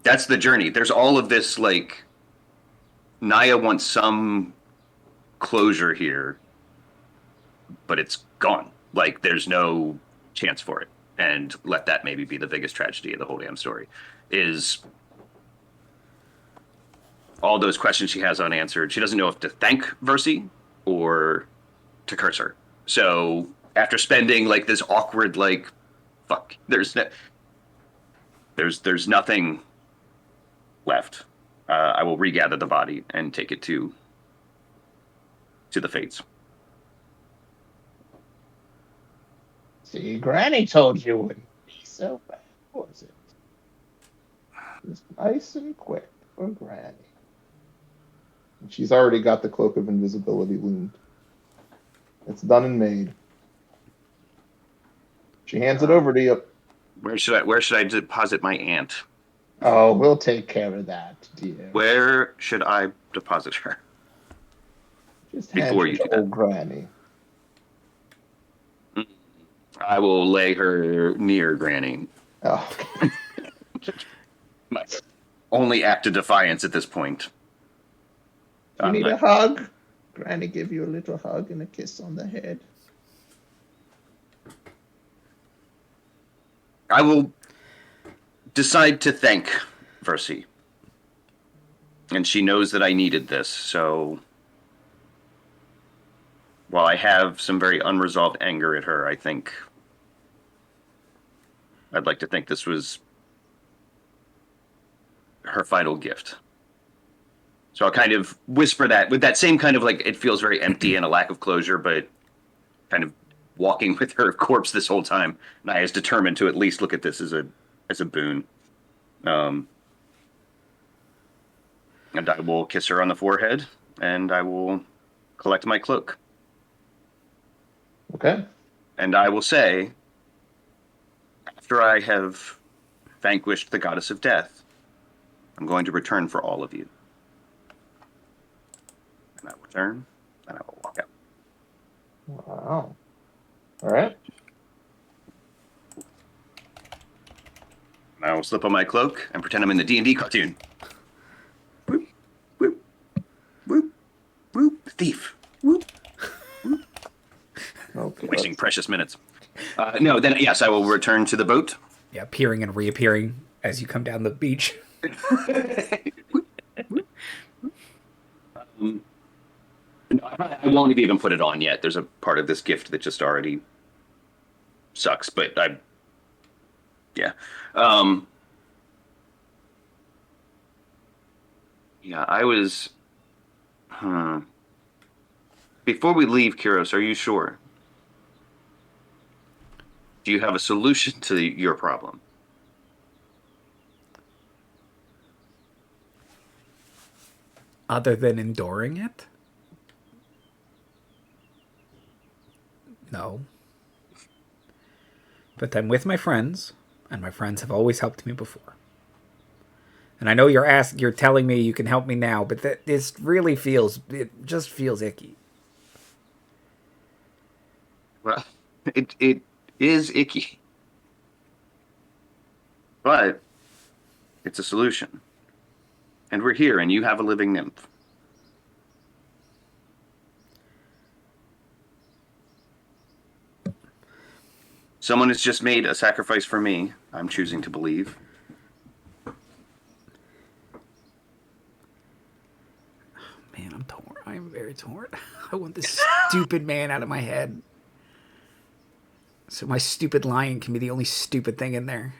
the journey. There's all of this, like, Naya wants some closure here, but it's gone. Like, there's no chance for it. And let that maybe be the biggest tragedy of the whole damn story, is all those questions she has unanswered. She doesn't know if to thank Versi or to curse her. So after spending, like, this awkward, like, fuck, there's nothing left. I will regather the body and take it to the Fates. See, Granny told you it wouldn't be so bad, was it? It was nice and quick for Granny. And she's already got the Cloak of Invisibility loomed. It's done and made. She hands it over to you. Where should I deposit my aunt? Oh, we'll take care of that, dear. Where should I deposit her? Just before hand you it do to that. old Granny. I will lay her near Granny. Oh. My only act of defiance at this point. You need a hug? Granny give you a little hug and a kiss on the head. I will decide to thank Versi. And she knows that I needed this, so while I have some very unresolved anger at her, I think I'd like to think this was her final gift. So I'll kind of whisper that with that same kind of like, it feels very empty and a lack of closure, but kind of walking with her corpse this whole time. Naya's determined to at least look at this as a boon. And I will kiss her on the forehead, and I will collect my cloak. Okay. And I will say, after I have vanquished the goddess of death, I'm going to return for all of you. And I will return, and I will walk out. Wow. All right. And I will slip on my cloak and pretend I'm in the D&D cartoon. Whoop, whoop, whoop, whoop, thief. Whoop, whoop. Okay. Wasting precious minutes. No, then yes, I will return to the boat. Yeah, appearing and reappearing as you come down the beach. No, I won't even put it on yet. There's a part of this gift that just already sucks, but yeah. Yeah, I was... Before we leave, Kyros, are you sure? Do you have a solution to your problem? Other than enduring it? No. But I'm with my friends, and my friends have always helped me before. And I know you're telling me you can help me now, but this really it just feels icky. Well, it is icky. But it's a solution. And we're here, and you have a living nymph. Someone has just made a sacrifice for me, I'm choosing to believe. Man, I'm torn. I'm very torn. I want this stupid man out of my head. So my stupid lion can be the only stupid thing in there.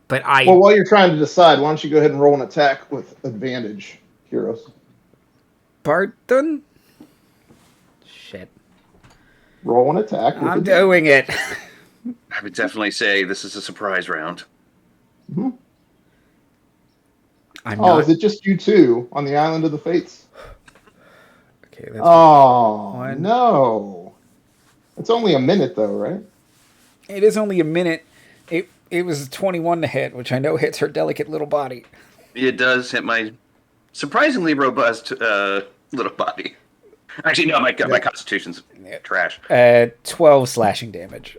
But Well, while you're trying to decide, why don't you go ahead and roll an attack with advantage, Kyros? Pardon? Shit. Roll an attack. I'm doing it. I would definitely say this is a surprise round. Mm-hmm. Is it just you two on the Island of the Fates? Okay. That's one. No. It's only a minute, though, right? It is only a minute. It was 21 to hit, which I know hits her delicate little body. It does hit my surprisingly robust little body. Actually, no, my constitution's trash. 12 slashing damage.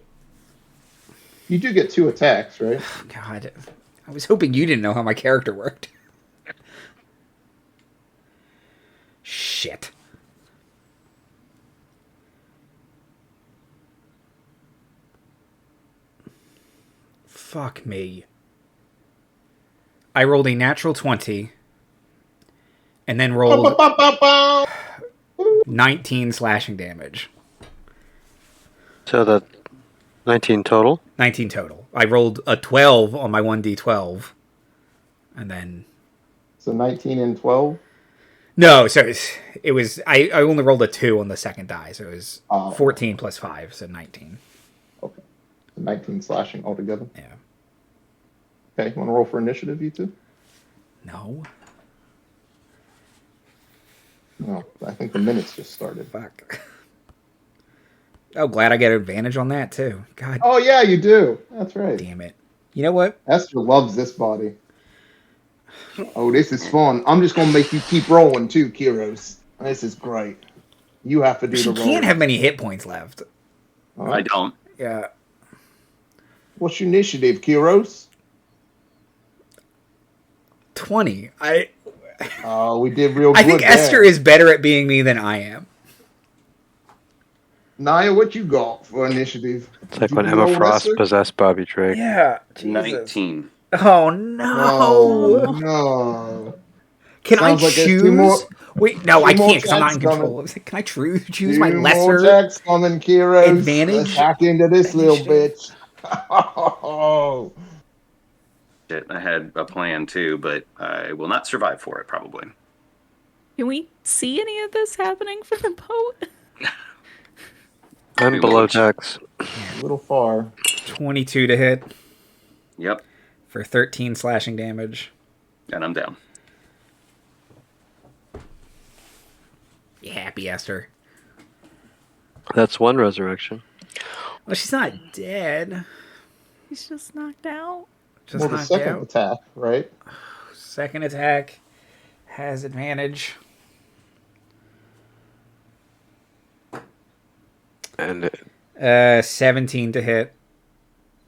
You do get 2 attacks, right? God, I was hoping you didn't know how my character worked. Shit. Fuck me. I rolled a natural 20. And then rolled 19 slashing damage. So the 19 total? 19 total. I rolled a 12 on my 1d12. And then... So 19 and 12? No, so it was... I only rolled a 2 on the second die, so it was 14 plus 5, so 19. Okay. So 19 slashing altogether? Yeah. Okay, you want to roll for initiative, you two? No. No, I think the minutes just started. Fuck. Oh, glad I get advantage on that, too. God. Oh, yeah, you do. That's right. Damn it. You know what? Esther loves this body. Oh, this is fun. I'm just going to make you keep rolling, too, Kyros. This is great. You have to do the roll. She can't have many hit points left. I don't. Yeah. What's your initiative, Kyros? 20. Oh, we did real good. I think Esther is better at being me than I am. Naya, what you got for initiative? It's like when Emma Frost possessed Bobby Drake. Yeah. Jesus. 19. Oh, no. Oh, no. Can Sounds I like choose? Wait, no, I can't because I'm not in checks control. Can I choose Two my more lesser checks coming, Kyros. advantage? Let's hack into this little bitch. Oh. Shit, I had a plan too, but I will not survive for it, probably. Can we see any of this happening from the boat? I'm below decks. A little far. 22 to hit. Yep. For 13 slashing damage. And I'm down. You happy, Esther? That's one resurrection. Well, she's not dead. He's just knocked out. Just Well, the knocked second out. attack, right? Second attack has advantage. And 17 to hit.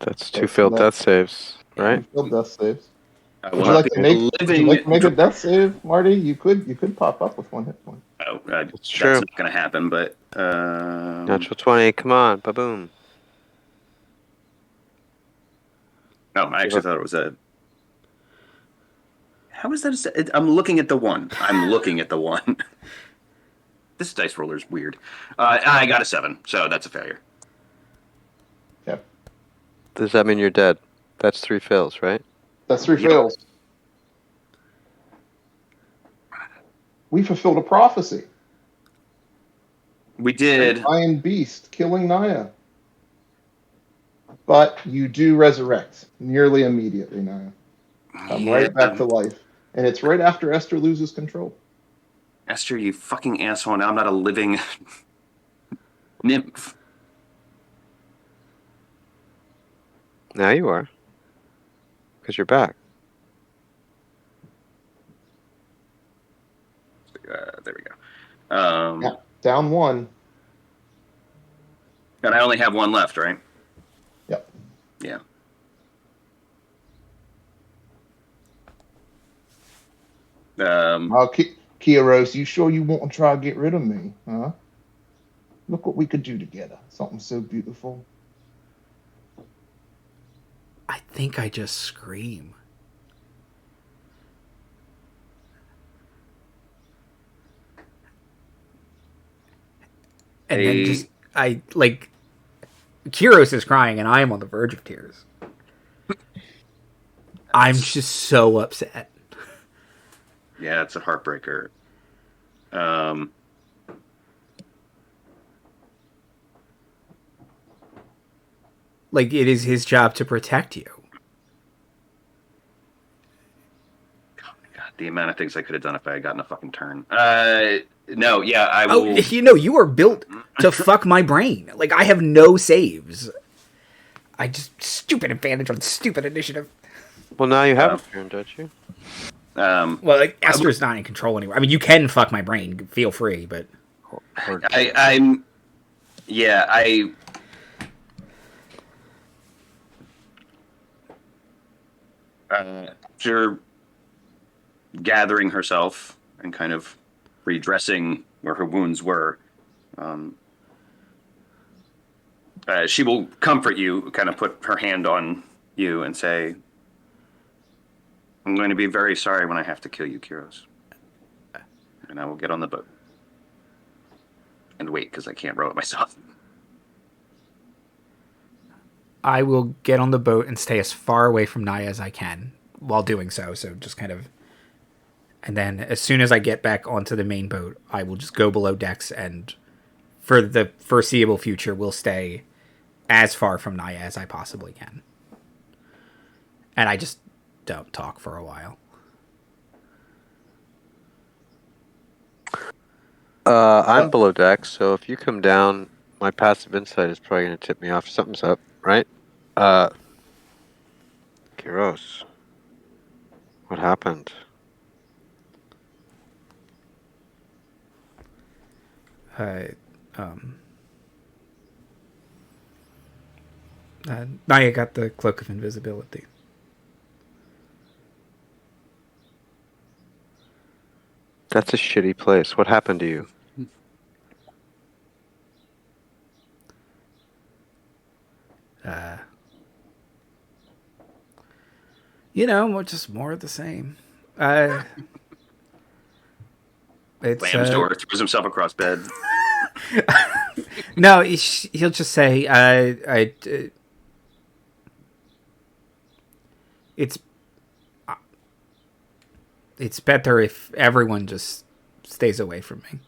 that's two failed death saves, right? Failed death saves. I Would will you not like be to make, living. would you like to make a death save, Marty? You could pop up with one hit point. Oh, It's that's true. not going to happen, but... Natural 20, come on, ba-boom. Oh, I actually thought it was a... How is that? I'm looking at the one. I'm looking at the one. This dice roller is weird. I got a 7, so that's a failure. Okay. Does that mean you're dead? That's 3 fails, right? That's 3 Yep. fails. We fulfilled a prophecy. We did. Lion Beast killing Naya. But you do resurrect nearly immediately, Naya. Come right back to life. And it's right after Esther loses control. Esther, you fucking asshole. Now I'm not a living nymph. Now you are. Because you're back. There we go. Yeah, down 1. And I only have 1 left, right? Yep. Yeah. Kyros, you sure you want to try to get rid of me, huh? Look what we could do together. Something so beautiful. I think I just scream. And then just, Kyros is crying and I am on the verge of tears. I'm just so upset. Yeah, it's a heartbreaker. Like, it is his job to protect you. God, the amount of things I could have done if I had gotten a fucking turn. No, yeah, I will... Oh, you are built to fuck my brain. Like, I have no saves. I just... Stupid advantage on stupid initiative. Well, now you have a turn, don't you? Well, like, Esther's not in control anymore. I mean, you can fuck my brain. Feel free, but... I'm... Yeah, after gathering herself and kind of redressing where her wounds were, she will comfort you, kind of put her hand on you and say, I'm going to be very sorry when I have to kill you, Kyros. And I will get on the boat. And wait, because I can't row it myself. I will get on the boat and stay as far away from Naya as I can while doing so. So just kind of... And then as soon as I get back onto the main boat, I will just go below decks and for the foreseeable future, will stay as far from Naya as I possibly can. And I just don't talk for a while. I'm below deck, so if you come down, my passive insight is probably going to tip me off. Something's up, right? Kyros. What happened? Naya got the Cloak of Invisibility. That's a shitty place. What happened to you? Just more of the same. Slams door, throws himself across bed. No, he'll just say, it's better if everyone just stays away from me.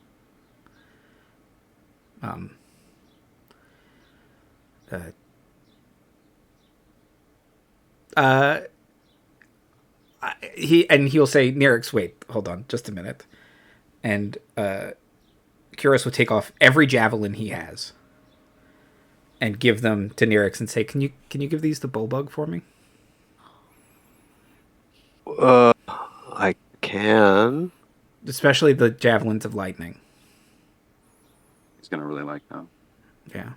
He'll say, Nyrix, wait, hold on, just a minute. And Kyros will take off every javelin he has and give them to Nyrix and say, can you give these to Bulbug for me? I can. Especially the javelins of lightning. He's gonna really like them. Yeah.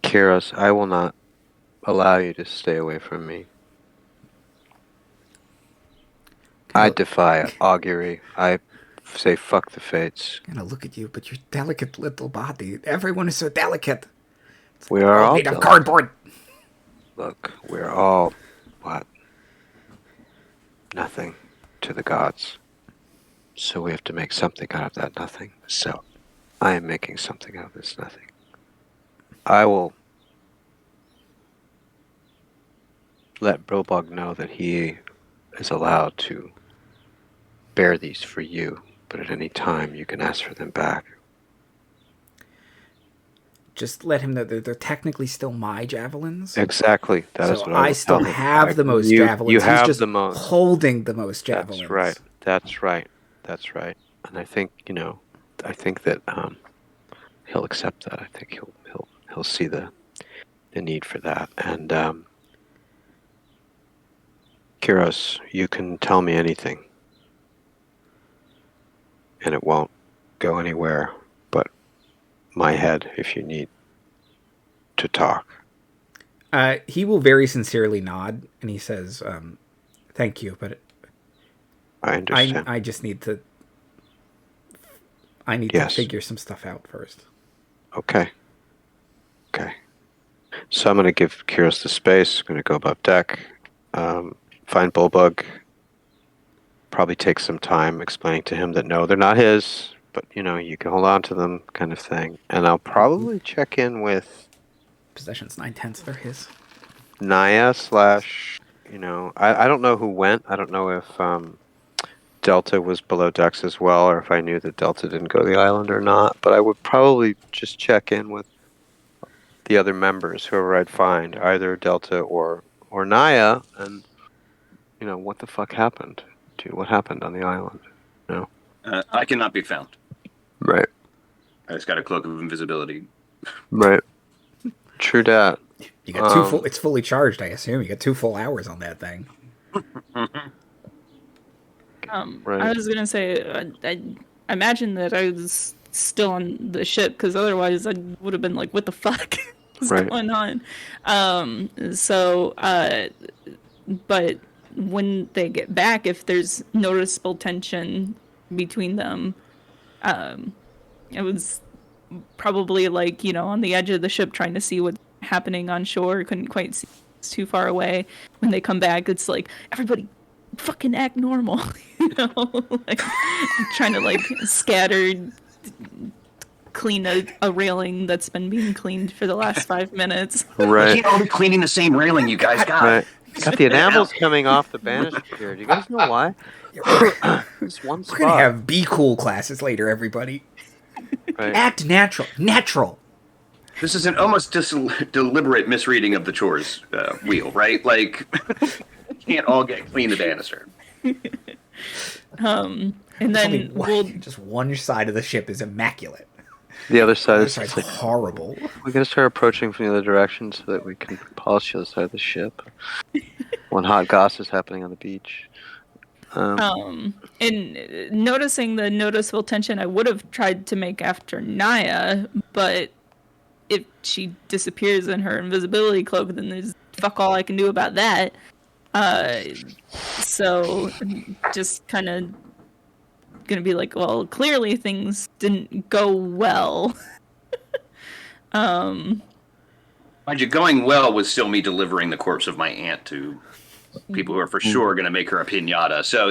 Kyros, I will not allow you to stay away from me. I defy augury. I say fuck the fates. I'm gonna look at you, but your delicate little body. Everyone is so delicate. We are all made of cardboard. Look, we're all what? Nothing to the gods. So we have to make something out of that nothing. So I am making something out of this nothing. I will let Bulbug know that he is allowed to bear these for you, but at any time you can ask for them back. Just let him know that they're technically still my javelins. Exactly. That is what I still have the most javelins. You have He's just the most. Holding the most javelins. That's right. And I think, I think that he'll accept that. I think he'll see the need for that. And Kyros, you can tell me anything, and it won't go anywhere but my head if you need to talk. He will very sincerely nod, and he says, thank you, but I understand. I just need to to figure some stuff out first. Okay. So I'm going to give Kyros the space. I'm going to go above deck, find Bulbug, probably take some time explaining to him that no, they're not his, but you can hold on to them, kind of thing. And I'll probably check in with possessions 9/10, they're his. Naya / I don't know who went. I don't know if Delta was below decks as well, or if I knew that Delta didn't go to the island or not. But I would probably just check in with the other members, whoever I'd find, either Delta or Naya, and what the fuck happened what happened on the island. I cannot be found. Right. I just got a cloak of invisibility. Right. True dat. You got 2 full. It's fully charged, I assume. You got 2 full hours on that thing. Right. I was gonna say, I imagine that I was still on the ship, because otherwise I would have been like, "What the fuck is going on?" But when they get back, if there's noticeable tension between them, it was probably like on the edge of the ship, trying to see what's happening on shore. Couldn't quite see, it's too far away. When they come back, it's like, everybody fucking act normal, like trying to scatter, clean a railing that's been being cleaned for the last 5 minutes. Right. You can't all be cleaning the same railing, you guys. Right. Got the enamels coming off the banister here. Do you guys know why? Just one spot. We're gonna have be cool classes later, everybody. Right. Act natural. This is an almost deliberate misreading of the chores wheel, right? Like, can't all get clean the banister. And then just one side of the ship is immaculate. The other side is horrible. We gotta start approaching from the other direction so that we can polish the other side of the ship. When hot goss is happening on the beach. And noticing the noticeable tension, I would have tried to make after Naya, but if she disappears in her invisibility cloak, then there's fuck all I can do about that. So just kind of gonna be like, well, clearly things didn't go well. Mind you, going well was still me delivering the corpse of my aunt to people who are for sure going to make her a piñata. So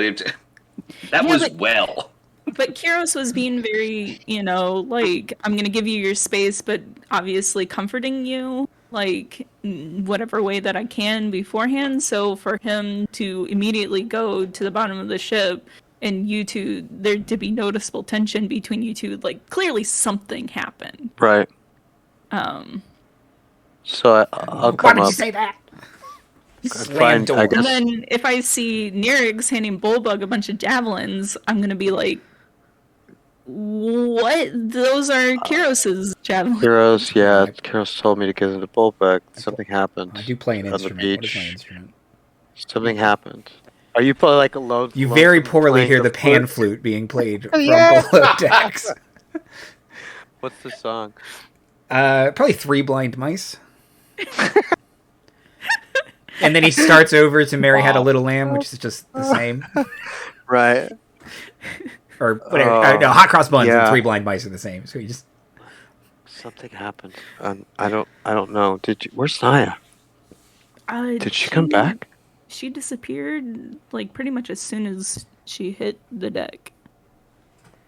that was well. But Kyros was being very, like, I'm gonna give you your space, but obviously comforting you, like, whatever way that I can beforehand. So for him to immediately go to the bottom of the ship and you two, there to be noticeable tension between you two, like, clearly something happened. Right. So I'll come up. Why did you say that? Slam door. And then if I see Nyrix handing Bullbug a bunch of javelins, I'm gonna be like, what? Those are Kyros's javelins. Kyros, yeah. Kyros told me to give them to Bullbug. Something happened. I do play an on instrument. the What is my beach. instrument? Something happened. Are you playing like a low? You very poorly hear the pan flute being played from below decks. What's the song? Probably 3 Blind Mice. And then he starts over to Mary Had a Little Lamb, which is just the same. Right. Or whatever. No, Hot Cross Buns and 3 Blind Mice are the same. So you just something happened. I don't know. Where's Naya? Did she come back? She disappeared like pretty much as soon as she hit the deck.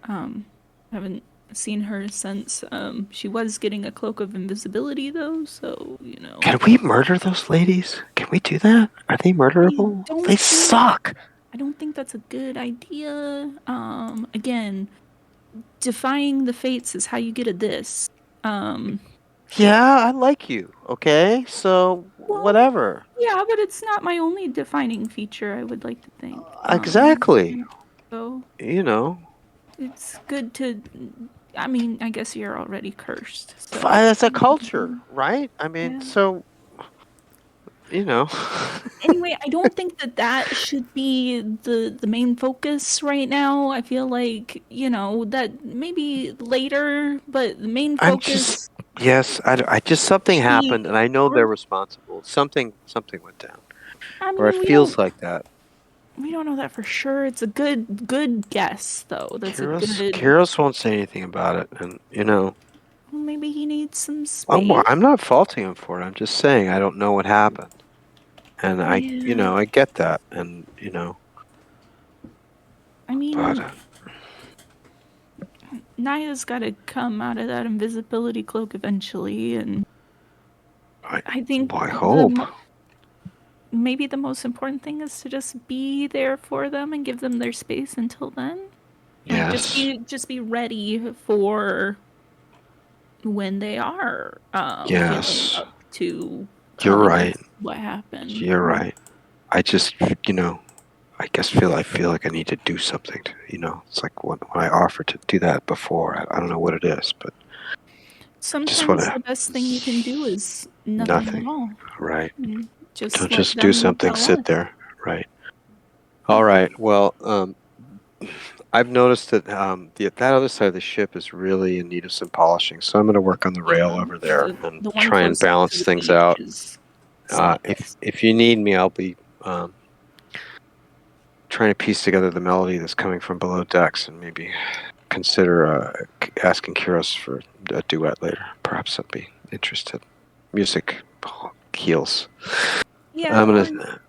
Haven't seen her since. She was getting a Cloak of Invisibility though, so Can we murder those ladies? Can we do that? Are they murderable? They suck. I don't think that's a good idea. Again, defying the fates is how you get a this. Yeah, I like you. Okay, so whatever. Yeah, but it's not my only defining feature, I would like to think. Exactly. So it's good to. I mean, I guess you're already cursed. So. That's a culture, right? I mean, so. Anyway, I don't think that should be the main focus right now. I feel like, that maybe later, but the main focus... I just something happened, and I know they're responsible. Something went down. Or it feels like that. We don't know that for sure. It's a good guess, though. That's Kyros won't say anything about it, and, Well, maybe he needs some space. Well, I'm not faulting him for it. I'm just saying I don't know what happened. And I get that, and I mean, Naya's got to come out of that invisibility cloak eventually, and I think I hope maybe the most important thing is to just be there for them and give them their space until then. Yes. Just be ready for when they are. Yes. Up to. You're right. What happened? You're right. I just, I feel like I need to do something. It's like when I offered to do that before. I don't know what it is, but sometimes the best thing you can do is nothing at all. Right. Just do something. Sit there. Right. All right. Well, I've noticed that that other side of the ship is really in need of some polishing, so I'm going to work on the rail over there and try and balance things out. If you need me, I'll be trying to piece together the melody that's coming from below decks, and maybe consider asking Kyros for a duet later. Perhaps I'd be interested. Music heals. Yeah. I'm gonna.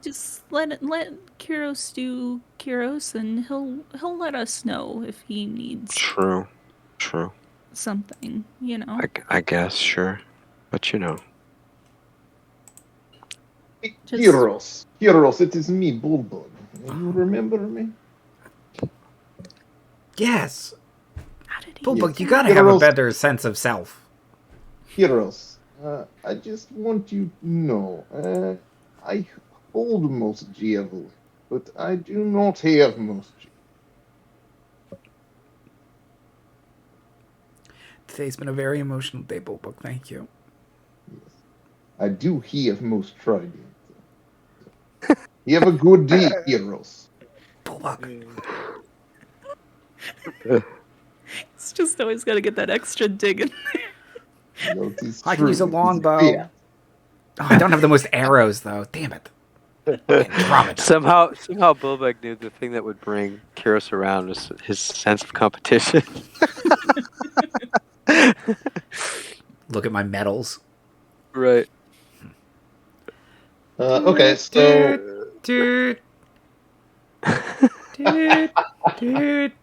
Just let Kyros do Kyros, and he'll let us know if he needs. True. Something, I guess, sure, but Kyros, it is me, Bulldog. You remember me? Yes. How did he? Bulldog, you gotta have a better sense of self. Kyros, I just want you to know, I hold most javelin, but I do not have most. Today's been a very emotional day, Bulldog. Thank you. Yes. I do have most trident. You have a good day, Kyros. Bulldog. It's just always got to get that extra dig in there. I can use a longbow. Yeah. Oh, I don't have the most arrows, though. Damn it. Somehow Bulldog knew the thing that would bring Kyros around was his sense of competition. Look at my medals. Right. Okay, so... Dude.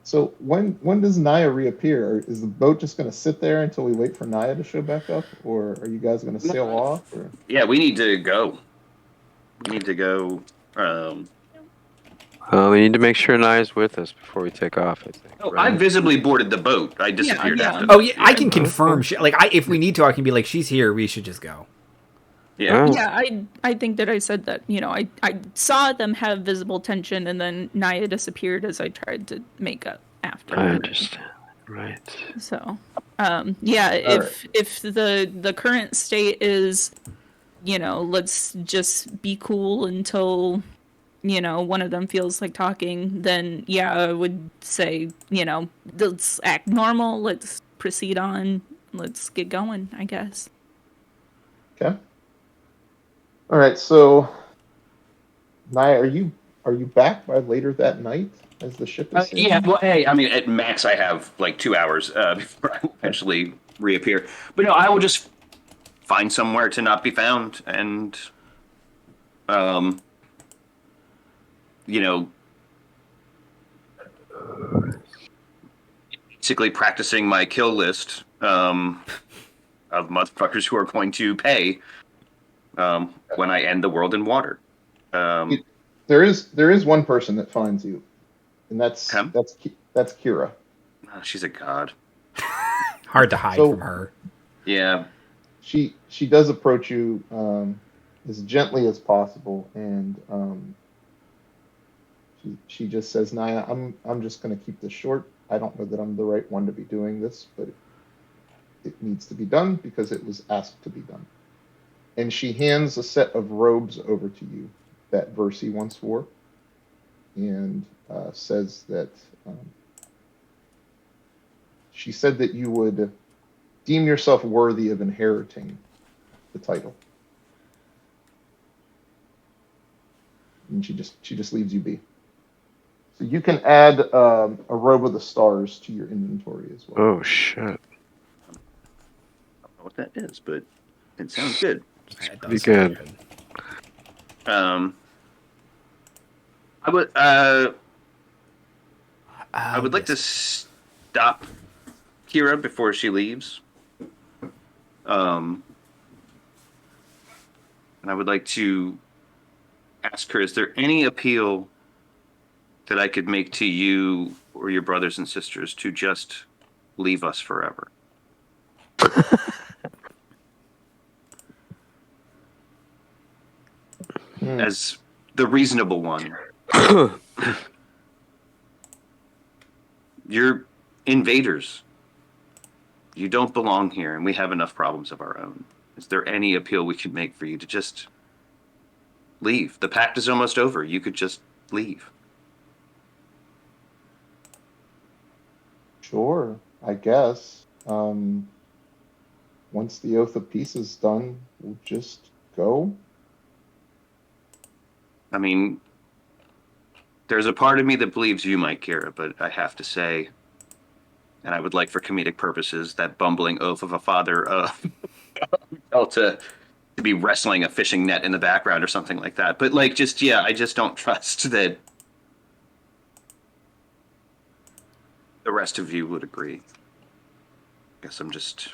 So when does Naya reappear? Or is the boat just going to sit there until we wait for Naya to show back up, or are you guys going to sail off? Or? Yeah, we need to go. We need to go. We need to make sure Naya's with us before we take off, I think. Oh, right? I visibly boarded the boat. I disappeared yeah. after. Oh yeah, I can Okay. confirm. If we need to, I can be like, she's here. We should just go. Yeah. Oh. Yeah, I think that I said that, I saw them have visible tension and then Naya disappeared as I tried to make up after. I understand. Right. So, yeah, if the current state is, let's just be cool until, one of them feels like talking, then yeah, I would say, let's act normal, let's proceed on, let's get going, I guess. Okay. All right. So, Naya, are you back by later that night as the ship is sailing? Yeah. Well, hey, I mean, at max, I have like 2 hours before I eventually reappear. But no, I will just find somewhere to not be found, and basically practicing my kill list of motherfuckers who are going to pay when I end the world in water. There is one person that finds you, and that's Kira. Oh, she's a god. Hard to hide from her. Yeah. She does approach you as gently as possible, and she just says, "Naya, I'm just going to keep this short. I don't know that I'm the right one to be doing this, but it needs to be done because it was asked to be done." And she hands a set of robes over to you that Versi once wore, and says that she said that you would deem yourself worthy of inheriting the title. And she just leaves you be. So you can add a robe of the stars to your inventory as well. Oh shit! I don't know what that is, but it sounds good. That Pretty does sound good. I would like to stop Kira before she leaves. And I would like to ask her, is there any appeal that I could make to you or your brothers and sisters to just leave us forever? As the reasonable one. You're invaders. You don't belong here, and we have enough problems of our own. Is there any appeal we could make for you to just leave? The pact is almost over. You could just leave. Sure, I guess. Once the Oath of Peace is done, we'll just go. I mean, there's a part of me that believes you might, Kira, but I have to say, and I would like for comedic purposes, that bumbling oath of a father to be wrestling a fishing net in the background or something like that. But I just don't trust that the rest of you would agree. I guess I'm just...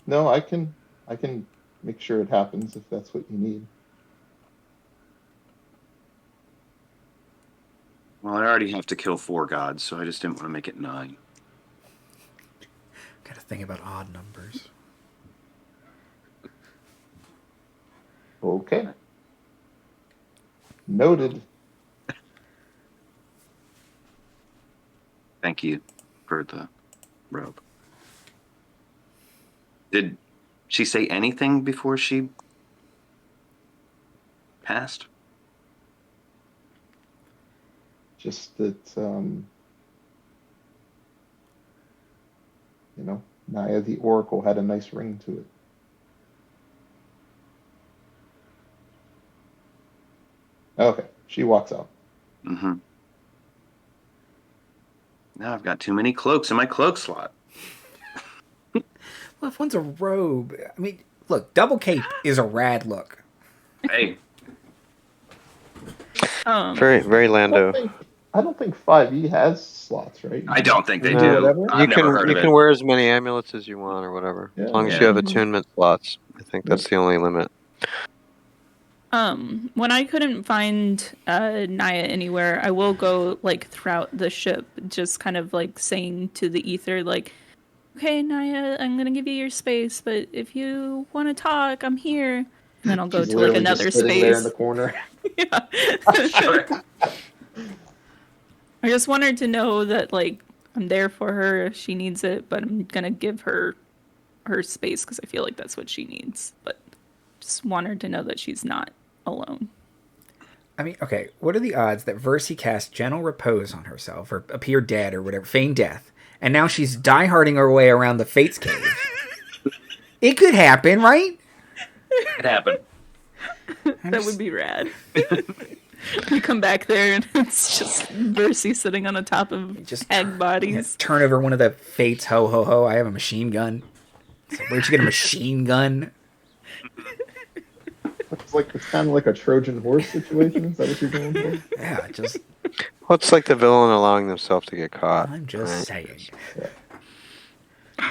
No, I can make sure it happens if that's what you need. Well, I already have to kill 4 gods, so I just didn't want to make it 9. Gotta think about odd numbers. Okay. Noted. Thank you for the robe. Did she say anything before she passed? Just that, Naya the Oracle had a nice ring to it. Okay, she walks out. Mm-hmm. Now I've got too many cloaks in my cloak slot. Well, if one's a robe, I mean, look, double cape is a rad look. Hey, Very, very Lando. I don't think 5e has slots, right? I don't think they can do. whatever. I've never heard You of can it. wear as many amulets as you want or whatever, as long as you have attunement slots. I think that's the only limit. When I couldn't find Naya anywhere, I will go like throughout the ship, just kind of like saying to the ether, like, "Okay, Naya, I'm gonna give you your space, but if you want to talk, I'm here." And then I'll go She's to like literally another just sitting space. there in the corner. Sure. I just want her to know that like I'm there for her if she needs it, but I'm gonna give her space because I feel like that's what she needs. But just want her to know that she's not alone. I mean, okay, what are the odds that Versi cast Gentle Repose on herself, or appear dead, or whatever, feign death, and now she's dieharding her way around the Fates Cave? It could happen, right? It happened. That would be rad. We come back there and it's just Versi sitting on the top of Just egg bodies. Turn over one of the Fates, ho ho ho, I have a machine gun. So where'd you get a machine gun? It's kind of like a Trojan horse situation. Is that what you're going for? Yeah, just... Well, it's like the villain allowing themselves to get caught. I'm just saying. Yeah.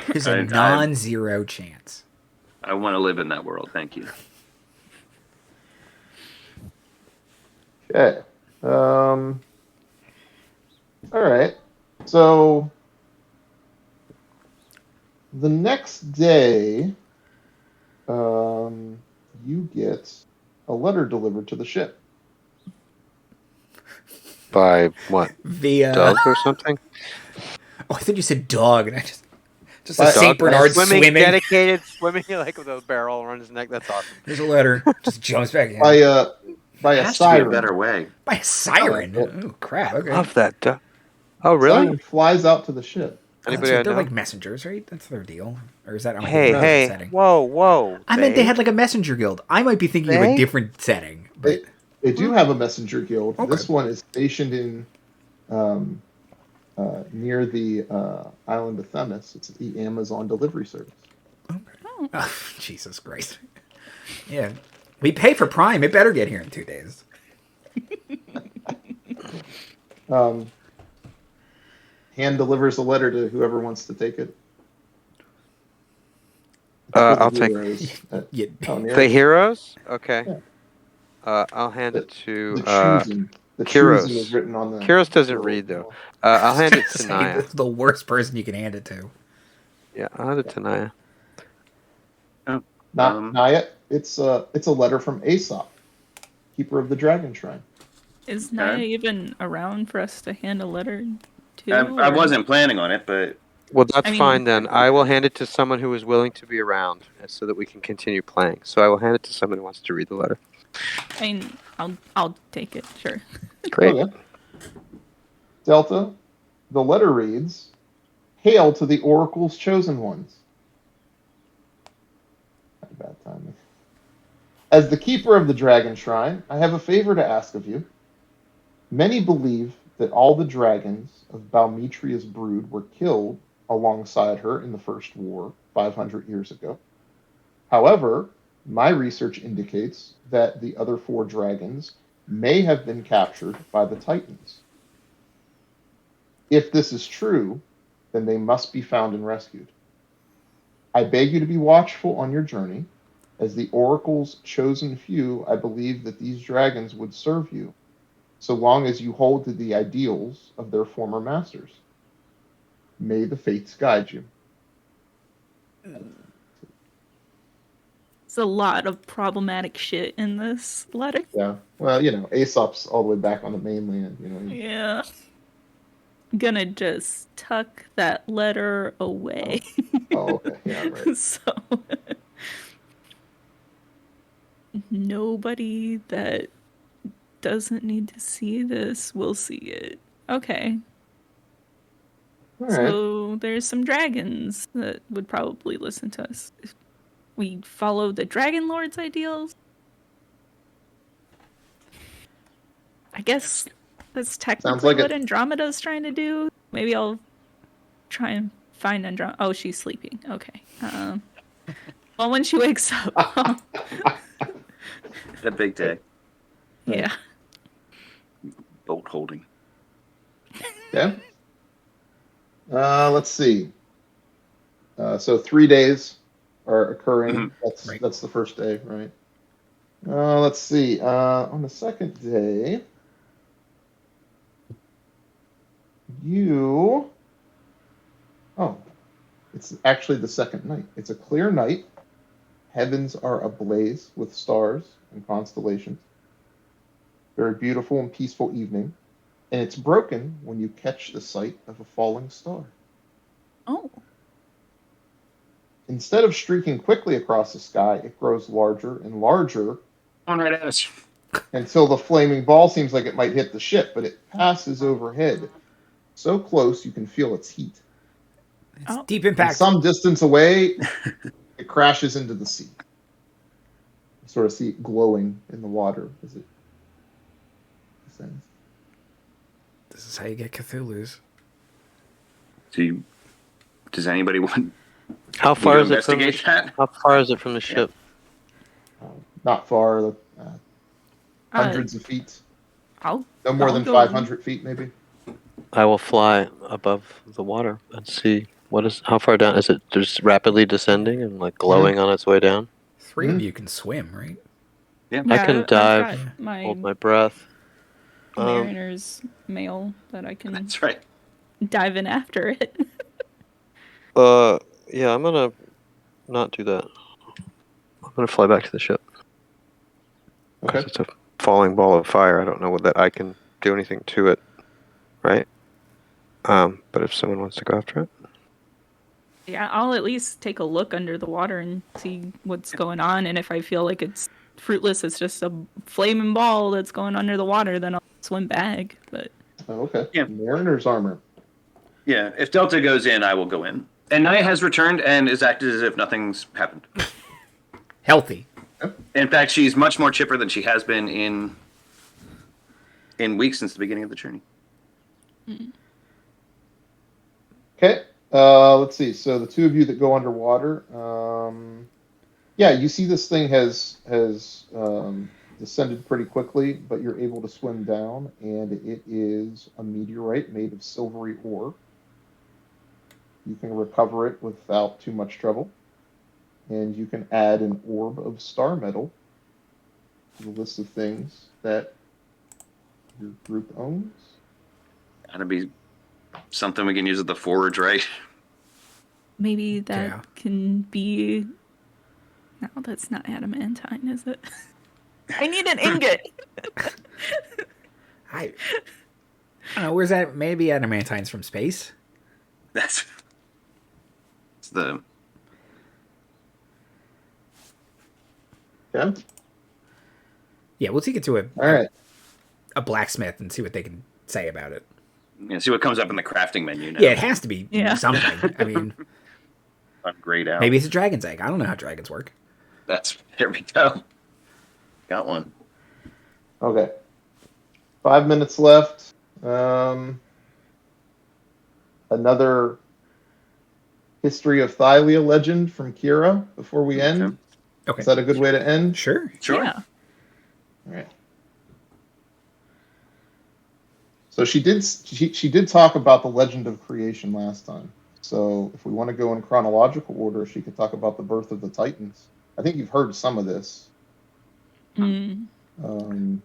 There's a non-zero chance. I want to live in that world. Thank you. Okay. All right. So the next day, you get a letter delivered to the ship. By what? Via Doug or something? Oh, I thought you said dog, and I just By a Saint Bernard swimming. Dedicated swimming like with a barrel around his neck. That's awesome. There's a letter. Just jumps back in. By a Has to be siren. a better way. By a siren. Oh, Oh crap! Okay. Love that. Oh, really? Siren flies out to the ship. Anybody They're I know? like messengers, right? That's their deal. Or is that? Hey, setting? whoa! I meant they had like a messenger guild. I might be thinking of a different setting. But They do have a messenger guild. Okay. This one is stationed in near the island of Themis. It's the Amazon delivery service. okay. Oh, Jesus Christ! Yeah, we pay for Prime. It better get here in 2 days. Hand delivers a letter to whoever wants to take it. I'll take Yeah. the heroes. Okay. Yeah. I'll hand it to The choosing. The Kyros. choosing is written on the. Kyros doesn't read though. I'll hand it to Say Naya. the worst person you can hand it to. Yeah, I'll hand it to Naya. Naya, it's a letter from Aesop, keeper of the Dragon Shrine. Is Naya even around for us to hand a letter to? I wasn't planning on it, but Well, that's fine then. I will hand it to someone who is willing to be around, so that we can continue playing. So I will hand it to someone who wants to read the letter. I mean, I'll take it. Sure. Great. Okay. Delta, the letter reads, "Hail to the Oracle's chosen ones." Not bad timing. As the keeper of the Dragon Shrine, I have a favor to ask of you. Many believe that all the dragons of Balmetria's brood were killed alongside her in the First War 500 years ago. However, my research indicates that the other 4 dragons may have been captured by the Titans. If this is true, then they must be found and rescued. I beg you to be watchful on your journey. As the Oracle's chosen few, I believe that these dragons would serve you, so long as you hold to the ideals of their former masters. May the fates guide you. It's a lot of problematic shit in this letter. Yeah. Well, Aesop's all the way back on the mainland. Yeah. I'm gonna just tuck that letter away. Oh, okay. Yeah, right. So nobody that doesn't need to see this will see it. Okay. All right. So there's some dragons that would probably listen to us if we follow the Dragonlords' ideals. I guess that's technically like what Andromeda's trying to do. Maybe I'll try and find Andromeda. Oh, she's sleeping. Okay. Well, when she wakes up, I'll A big day. Yeah. Bolt holding. Okay. Let's see. So 3 days are occurring. Mhm. That's the first day, right? Let's see. On the second day, it's actually the second night. It's a clear night. Heavens are ablaze with stars and constellations. Very beautiful and peaceful evening. And it's broken when you catch the sight of a falling star. Oh. Instead of streaking quickly across the sky, it grows larger and larger On right at us. until the flaming ball seems like it might hit the ship, but it passes overhead so close you can feel its heat. It's Oh. deep And impact. some distance away, it crashes into the sea. You sort of see it glowing in the water as it descends. This is how you get Cthulhu's. Does anybody want How me far to is it from investigate that? How far is it from the ship? Not far, hundreds of feet. I'll No more I'll than go 500 feet, maybe. I will fly above the water and see how far down is it. Just rapidly descending and like glowing on its way down. 3 of you can swim, right? Yeah. I can I've dive, got my hold my breath. mariner's mail that I can That's right. dive in after it. Yeah, I'm gonna not do that. I'm gonna fly back to the ship. Okay. Because it's a falling ball of fire. I don't know that I can do anything to it, right? But if someone wants to go after it, Yeah, I'll at least take a look under the water and see what's going on. And if I feel like it's fruitless, it's just a flaming ball that's going under the water, then I'll swim back. But Oh, okay. Yeah. Mariner's armor. Yeah. If Delta goes in, I will go in. And Naya has returned and is acted as if nothing's happened. Healthy. In fact, she's much more chipper than she has been in weeks since the beginning of the journey. Okay. Let's see. So the two of you that go underwater, yeah, you see this thing has descended pretty quickly, but you're able to swim down, and it is a meteorite made of silvery ore. You can recover it without too much trouble, and you can add an orb of star metal to the list of things that your group owns. That'd be something we can use at the forge, right? maybe that Yeah. can be. No, that's not adamantine, is it? I need an ingot. I don't know. Where's that? Maybe adamantine's from space. It's the Yeah. Yeah, we'll take it to All right. a blacksmith and see what they can say about it. see what comes up in the crafting menu now. Yeah, it has to be Yeah. something. I mean, I'm grayed out. maybe it's a dragon's egg. I don't know how dragons work. There we go. Got one. Okay. 5 minutes left. Another history of Thylea legend from Kira before we end. Okay. Okay. Is that a good way to end? Sure. Sure. Yeah. All right. So she did talk about the legend of creation last time. So if we want to go in chronological order, she could talk about the birth of the Titans. I think you've heard some of this Mm. when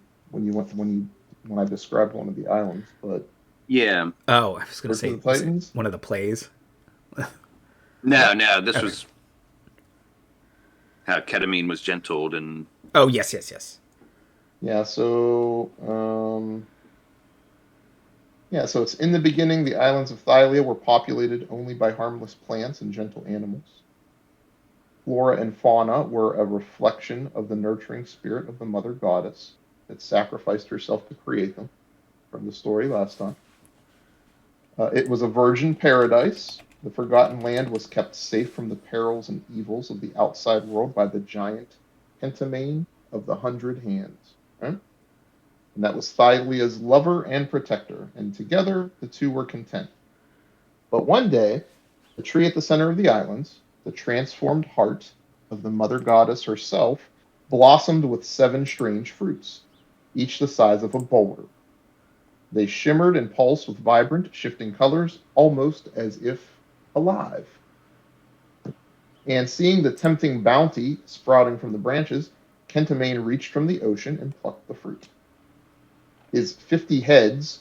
I described one of the islands, but Yeah. Oh, I was going to Birth say of the Titans? one of the plays. No. This was how ketamine was gentled and Oh, yes. yeah. So so it's in the beginning. The islands of Thylea were populated only by harmless plants and gentle animals. Flora and fauna were a reflection of the nurturing spirit of the mother goddess that sacrificed herself to create them, from the story last time. It was a virgin paradise. The Forgotten Land was kept safe from the perils and evils of the outside world by the giant Pentamane of the 100 Hands. Right? And that was Thylea's lover and protector, and together the two were content. But one day, the tree at the center of the islands, the transformed heart of the mother goddess herself, blossomed with 7 strange fruits, each the size of a boulder. They shimmered and pulsed with vibrant, shifting colors, almost as if alive. And seeing the tempting bounty sprouting from the branches, Kentamane reached from the ocean and plucked the fruit. His 50 heads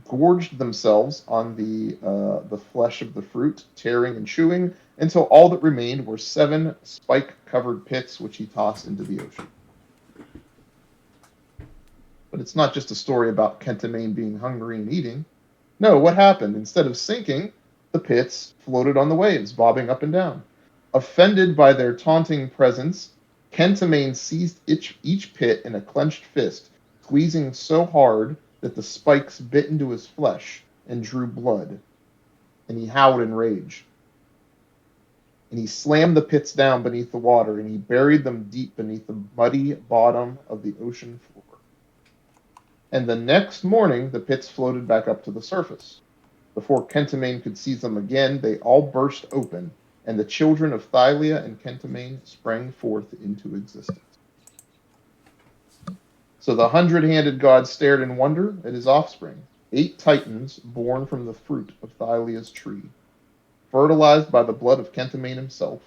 gorged themselves on the flesh of the fruit, tearing and chewing, until all that remained were 7 spike-covered pits, which he tossed into the ocean. But it's not just a story about Kentamane being hungry and eating. No, what happened? Instead of sinking, the pits floated on the waves, bobbing up and down. Offended by their taunting presence, Kentamane seized each pit in a clenched fist, squeezing so hard that the spikes bit into his flesh and drew blood. And he howled in rage. And he slammed the pits down beneath the water, and he buried them deep beneath the muddy bottom of the ocean floor. And the next morning, the pits floated back up to the surface. Before Kentamane could seize them again, they all burst open, and the children of Thylea and Kentamane sprang forth into existence. So the 100-handed god stared in wonder at his offspring, 8 titans born from the fruit of Thylea's tree, fertilized by the blood of Kentamane himself.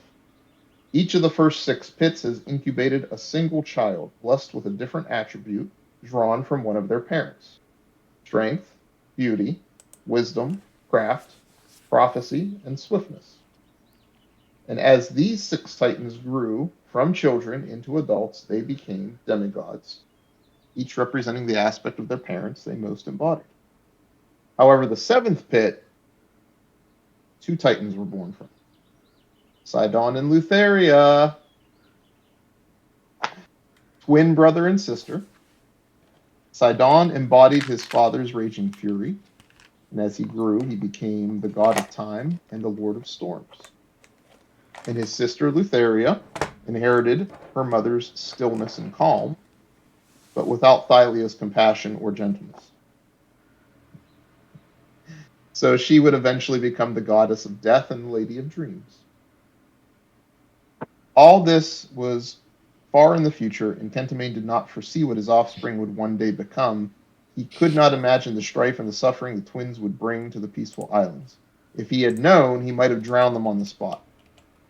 Each of the first 6 pits has incubated a single child, blessed with a different attribute, drawn from one of their parents: strength, beauty, wisdom, craft, prophecy, and swiftness. And as these 6 titans grew from children into adults, they became demigods, each representing the aspect of their parents they most embodied. However, the 7th pit, 2 titans were born from: Sidon and Lutheria, twin brother and sister. Sidon embodied his father's raging fury, and as he grew, he became the god of time and the lord of storms. And his sister Lutheria inherited her mother's stillness and calm, but without Thylea's compassion or gentleness. So she would eventually become the goddess of death and the lady of dreams. All this was far in the future, and Kentamane did not foresee what his offspring would one day become. He could not imagine the strife and the suffering the twins would bring to the peaceful islands. If he had known, he might have drowned them on the spot.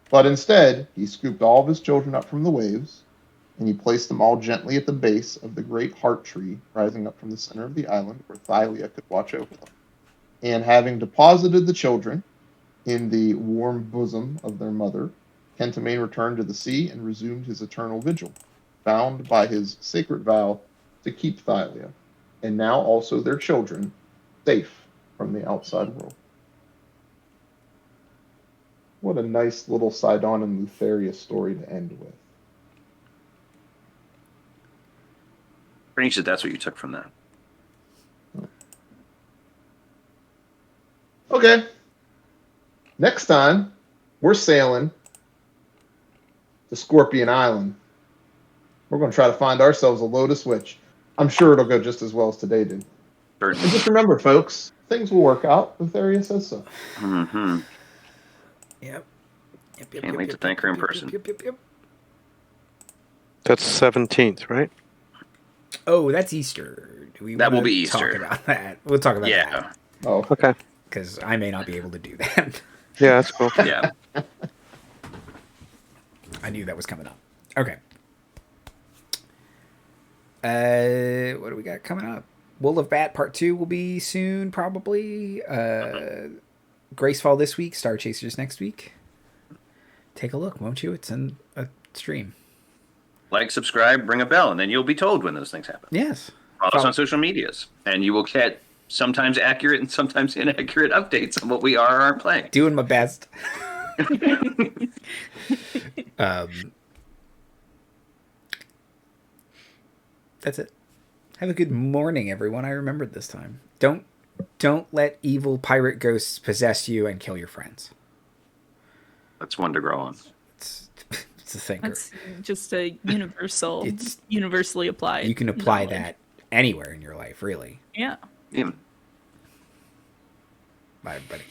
But instead, he scooped all of his children up from the waves, and he placed them all gently at the base of the great heart tree rising up from the center of the island, where Thylea could watch over them. And having deposited the children in the warm bosom of their mother, Kentamane returned to the sea and resumed his eternal vigil, bound by his sacred vow to keep Thylea, and now also their children, safe from the outside world. What a nice little Sidon and Lutheria story to end with. Strange that that's what you took from that. Okay. Next time, we're sailing to Scorpion Island. We're going to try to find ourselves a Lotus Witch. I'm sure it'll go just as well as today did. And just remember, folks, things will work out. Lutheria says so. Mm-hmm. Yep. Can't wait to thank her in person. Yep. That's 17th, right? Oh, that's Easter. That will be Easter. Talk about that. We'll talk about that. Oh, okay. Because I may not be able to do that. Yeah, that's cool. Yeah. I knew that was coming up. Okay. What do we got coming up? Wool of Bat Part 2 will be soon, probably. Gracefall this week. Star Chasers next week. Take a look, won't you? It's in a stream. Like, subscribe, ring a bell, and then you'll be told when those things happen. Yes. Follow us on social medias, and you will get sometimes accurate and sometimes inaccurate updates on what we are or aren't playing. Doing my best. That's it. Have a good morning, everyone. I remembered this time. Don't let evil pirate ghosts possess you and kill your friends. That's one to grow on. It's a thinker. That's just a universal, universally applied. You can apply knowledge. that anywhere in your life, really. Yeah. Yeah. Bye, everybody.